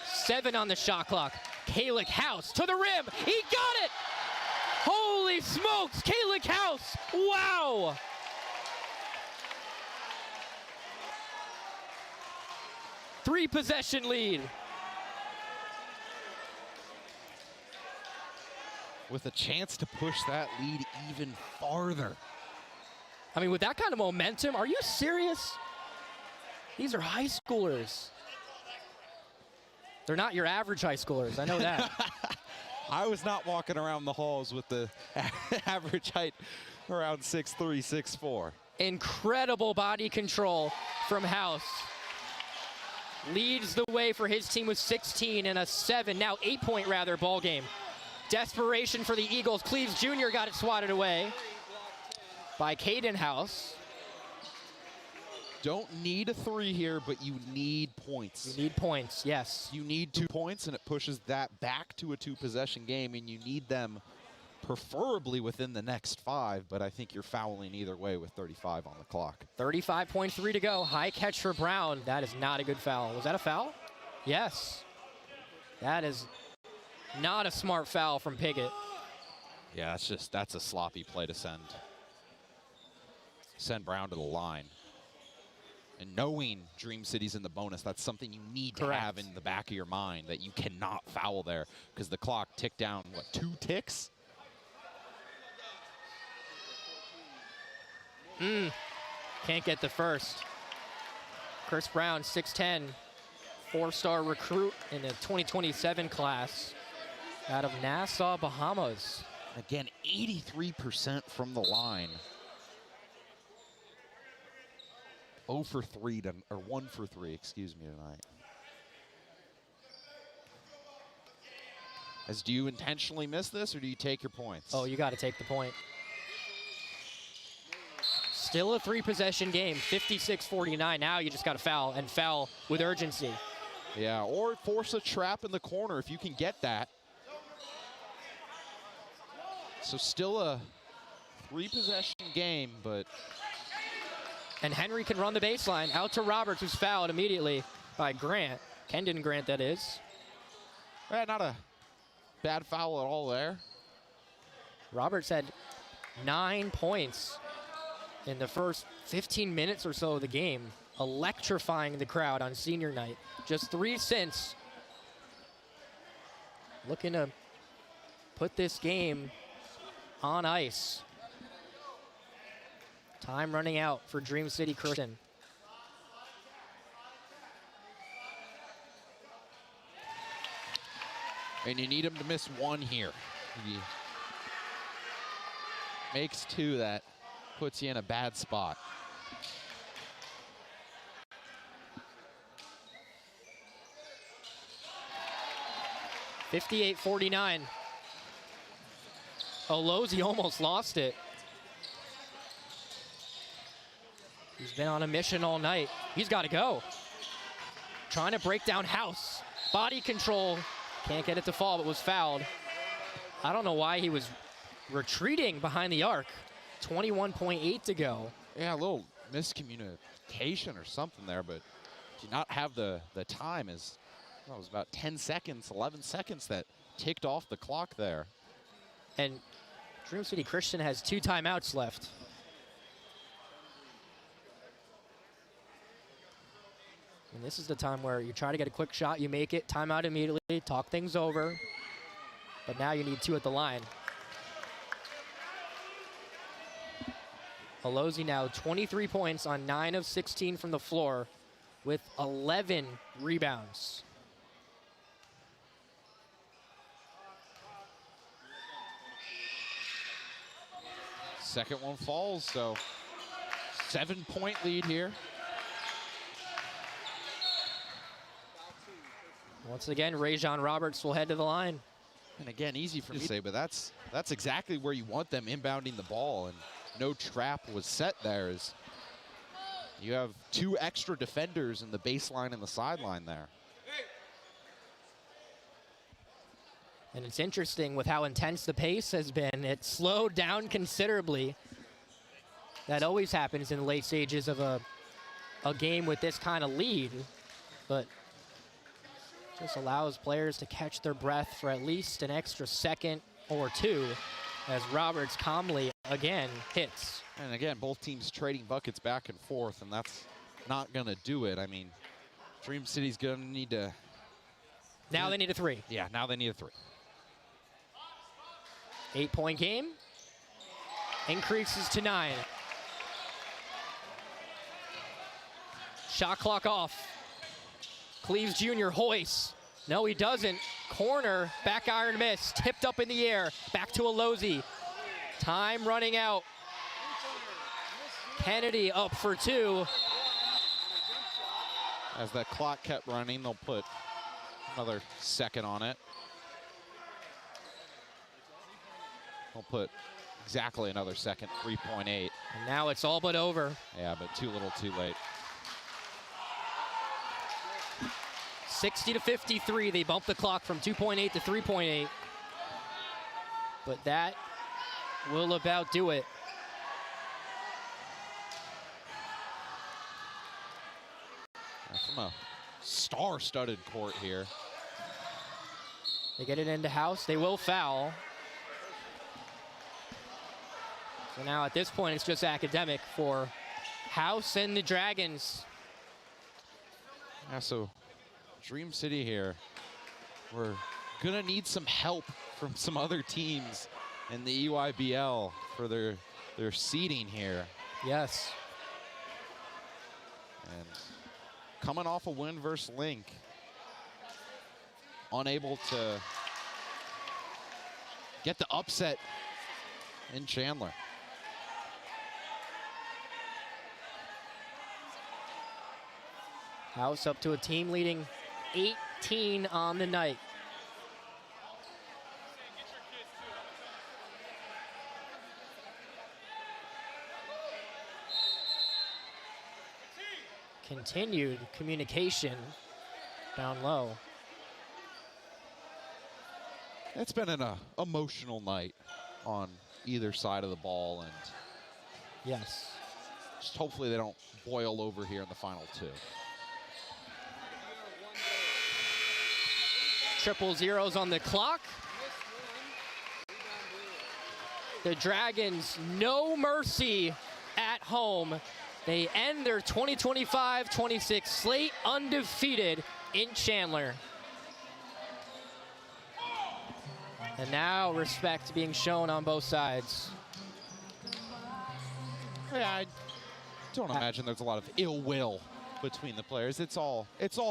7 on the shot clock. Kalick House to the rim. He got it! Holy smokes, Kalick House! Wow! Three-possession lead. With a chance to push that lead even farther. I mean, with that kind of momentum, are you serious? These are high schoolers. They're not your average high schoolers, I know that. I was not walking around the halls with the average height around 6'3", 6'4". Incredible body control from House. Leads the way for his team with 16 and a 7, now 8-point rather, ball game. Desperation for the Eagles. Cleves Jr. got it swatted away by Caden House. Don't need a 3 here, but you need points. You need points, yes. You need 2 points, and it pushes that back to a 2-possession game, and you need them preferably within the next 5, but I think you're fouling either way with 35 on the clock. 35.3 to go. High catch for Brown. That is not a good foul. Was that a foul? Yes. That is not a smart foul from Piggott. Yeah, that's a sloppy play to send Brown to the line. And knowing Dream City's in the bonus, that's something you need to have in the back of your mind, that you cannot foul there, because the clock ticked down, what, 2 ticks? Can't get the first. Chris Brown, 6'10", 4-star recruit in the 2027 class out of Nassau, Bahamas. Again, 83% from the line. 0 for 3, or 1 for 3, excuse me, tonight. Do you intentionally miss this, or do you take your points? Oh, you got to take the point. Still a 3-possession game, 56-49. Now you just got to foul, and foul with urgency. Yeah, or force a trap in the corner if you can get that. So still a 3-possession game, but... And Henry can run the baseline out to Roberts, who's fouled immediately by Grant. Kendon Grant, that is. Not a bad foul at all there. Roberts had 9 points in the first 15 minutes or so of the game, electrifying the crowd on senior night. Just 3 since. Looking to put this game on ice. Time running out for Dream City Christian. And you need him to miss 1 here. He makes 2, that puts you in a bad spot. (58-49). Olozzi almost lost it. He's been on a mission all night. He's got to go. Trying to break down House. Body control. Can't get it to fall, but was fouled. I don't know why he was retreating behind the arc. 21.8 to go. Yeah, a little miscommunication or something there, but to not have the time is, well, it was about 10 seconds, 11 seconds that ticked off the clock there. And Dream City Christian has 2 timeouts left. And this is the time where you try to get a quick shot, you make it, timeout immediately, talk things over. But now you need 2 at the line. Olozzi now 23 points on 9 of 16 from the floor with 11 rebounds. Second one falls, so 7-point lead here. Once again, Rajon Roberts will head to the line. And again, easy for me to say, but that's exactly where you want them inbounding the ball, and no trap was set there. As you have 2 extra defenders in the baseline and the sideline there. And it's interesting with how intense the pace has been. It slowed down considerably. That always happens in the late stages of a game with this kind of lead. But Just allows players to catch their breath for at least an extra second or two as Roberts calmly again hits. And again, both teams trading buckets back and forth, and that's not going to do it. I mean, Dream City's going to need to... Now they need a three. Yeah, now they need a three. 8-point game. Increases to 9. Shot clock off. Cleves Jr. hoists. No, he doesn't. Corner, back iron miss. Tipped up in the air. Back to Alozi. Time running out. Kennedy up for 2. As that clock kept running, they'll put another second on it. They'll put exactly another second, 3.8. And now it's all but over. Yeah, but too little, too late. 60-53, they bump the clock from 2.8 to 3.8. But that will about do it. From a star-studded court here. They get it into House, they will foul. So now at this point, it's just academic for House and the Dragons. Yeah, so Dream City here, we're gonna need some help from some other teams in the EYBL for their seeding here. Yes. And coming off a win versus Link, unable to get the upset in Chandler. House up to a team leading 18 on the night. Continued communication down low. It's been an emotional night on either side of the ball, and Yes. just hopefully they don't boil over here in the final 2. Triple zeros on the clock. The Dragons, no mercy at home. They end their 2025-26 slate undefeated in Chandler. And now respect being shown on both sides. Yeah, I don't imagine there's a lot of ill will between the players. It's all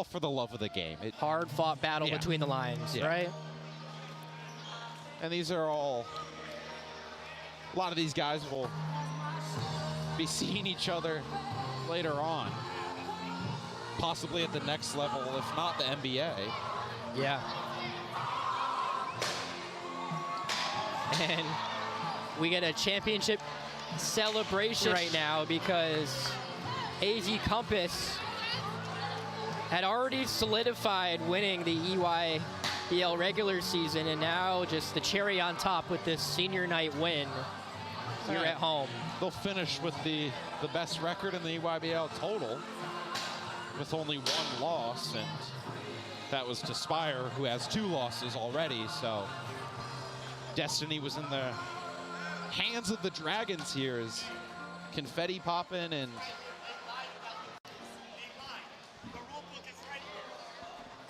for the love of the game. Hard fought battle Yeah. between the lines, Yeah. right? And these are all, a lot of these guys will be seeing each other later on, possibly at the next level, if not the NBA. Yeah. And we get a championship celebration right now because AZ Compass had already solidified winning the EYBL regular season, and now just the cherry on top with this senior night win here at home. They'll finish with the best record in the EYBL total with only 1 loss, and that was to Spire, who has 2 losses already. So destiny was in the hands of the Dragons here as confetti popping,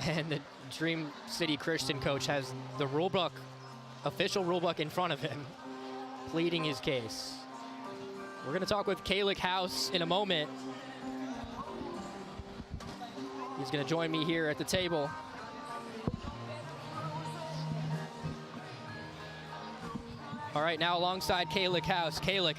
And the Dream City Christian coach has the rulebook, official rulebook in front of him, pleading his case. We're going to talk with Kalick House in a moment. He's going to join me here at the table. All right, now alongside Kalick House. Kalick,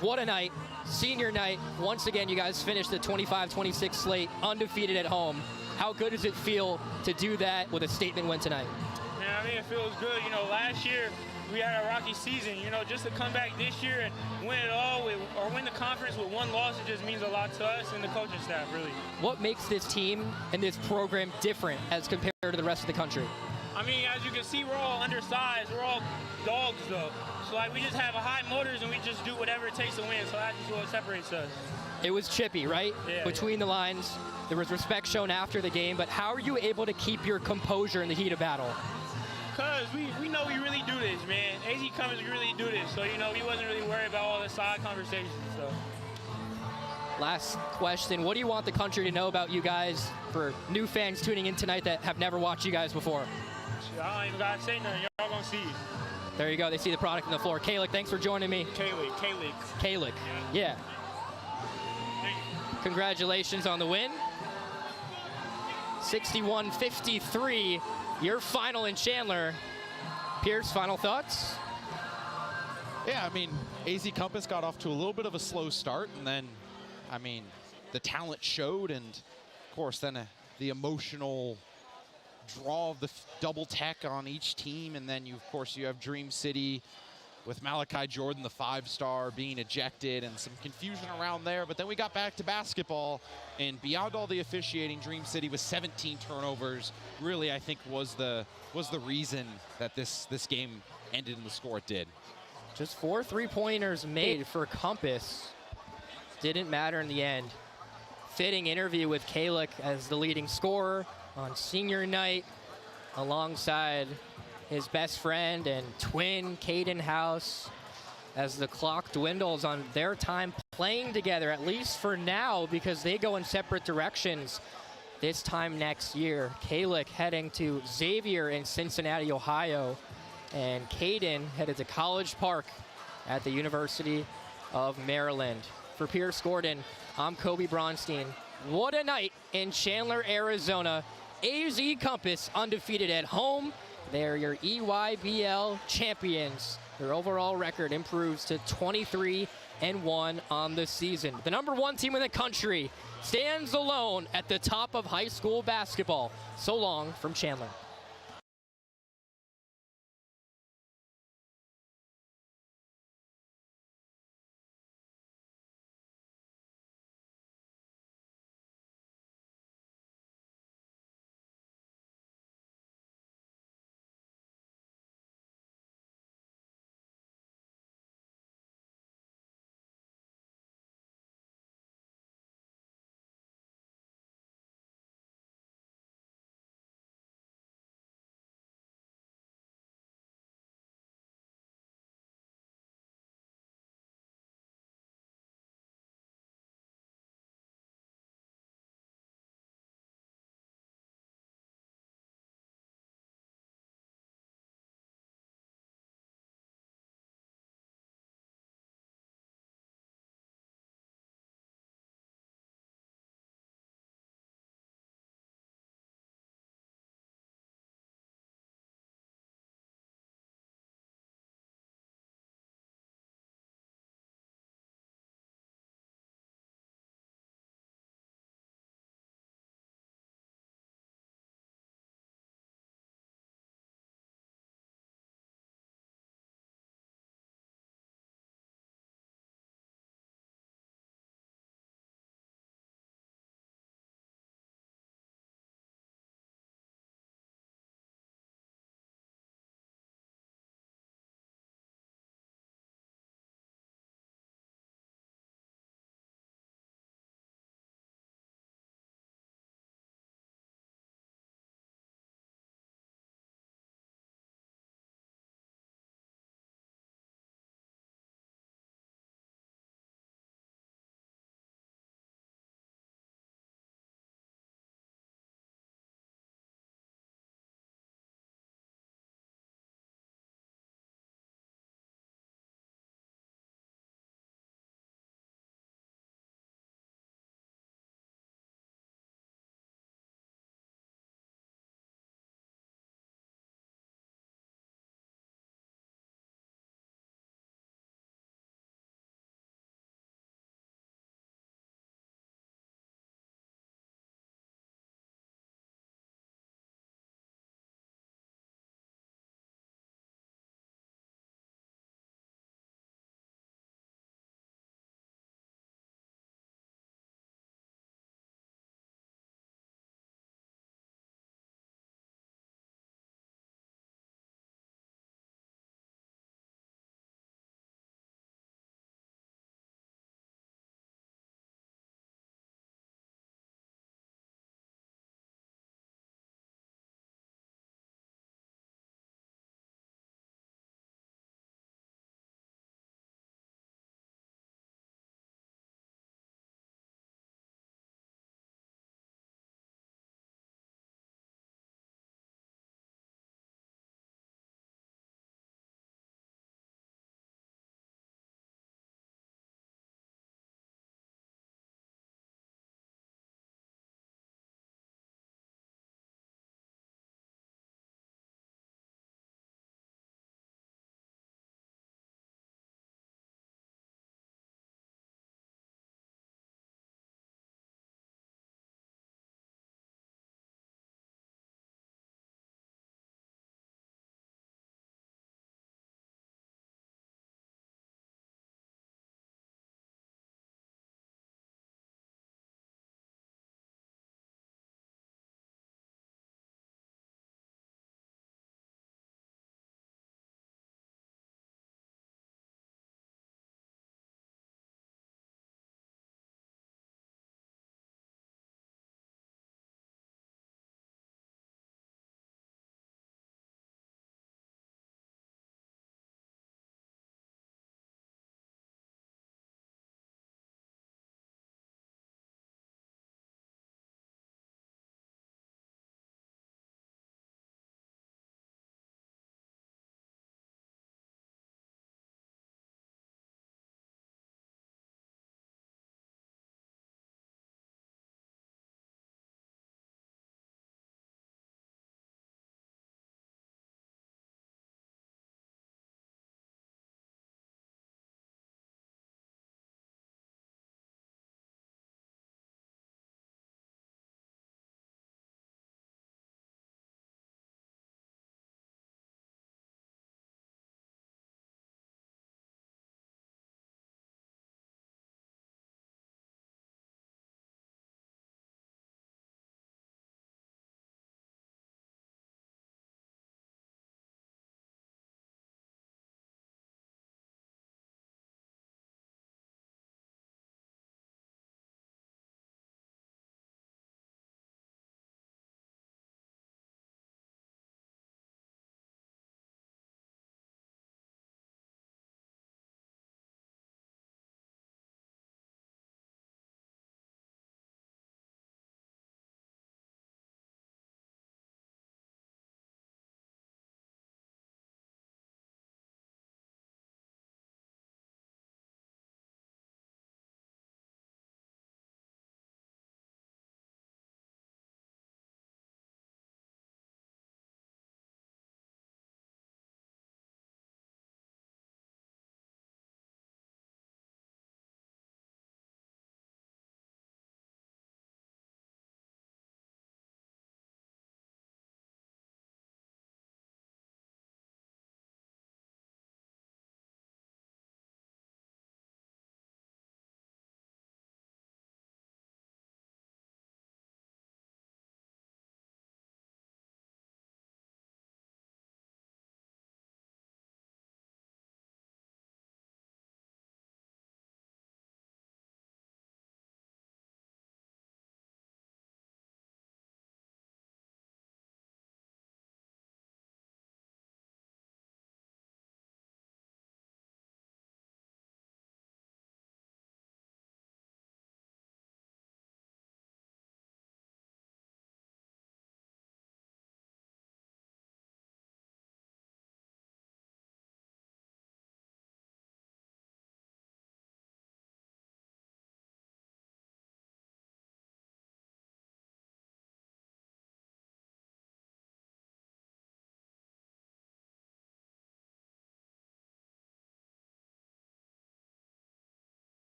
what a night, senior night. Once again, you guys finished the 25-26 slate undefeated at home. How good does it feel to do that with a statement win tonight? Man, I mean, it feels good. You know, last year we had a rocky season. You know, just to come back this year and win it all or win the conference with 1 loss, it just means a lot to us and the coaching staff, really. What makes this team and this program different as compared to the rest of the country? I mean, as you can see, we're all undersized. We're all dogs, though. So, like, we just have high motors and we just do whatever it takes to win. So that's just what separates us. It was chippy, right? Yeah, Between the lines. There was respect shown after the game, but how are you able to keep your composure in the heat of battle? Because we know we really do this, man. AZ Cummins, we really do this. So, you know, we wasn't really worried about all the side conversations. So. Last question, what do you want the country to know about you guys for new fans tuning in tonight that have never watched you guys before? I don't even got to say nothing. Y'all going to see. There you go. They see the product on the floor. Kalik, thanks for joining me. Kalik. Yeah. Congratulations on the win. 61-53, your final in Chandler. Pierce, final thoughts? Yeah, I mean, AZ Compass got off to a little bit of a slow start, and then, I mean, the talent showed, and of course, then the emotional draw of the double tech on each team, and then of course you have Dream City with Malachi Jordan, the 5-star, being ejected, and some confusion around there. But then we got back to basketball, and beyond all the officiating, Dream City with 17 turnovers really, I think, was the reason that this game ended in the score it did. Just 4 3-pointers made for Compass. Didn't matter in the end. Fitting interview with Kalik as the leading scorer on senior night, alongside his best friend and twin, Caden House, as the clock dwindles on their time playing together, at least for now, because they go in separate directions this time next year. Kalik heading to Xavier in Cincinnati, Ohio, and Caden headed to College Park at the University of Maryland. For Pierce Gordon, I'm Kobe Bronstein. What a night in Chandler, Arizona. AZ Compass undefeated at home. They're your EYBL champions. Their overall record improves to 23-1 on the season. The #1 team in the country stands alone at the top of high school basketball. So long from Chandler.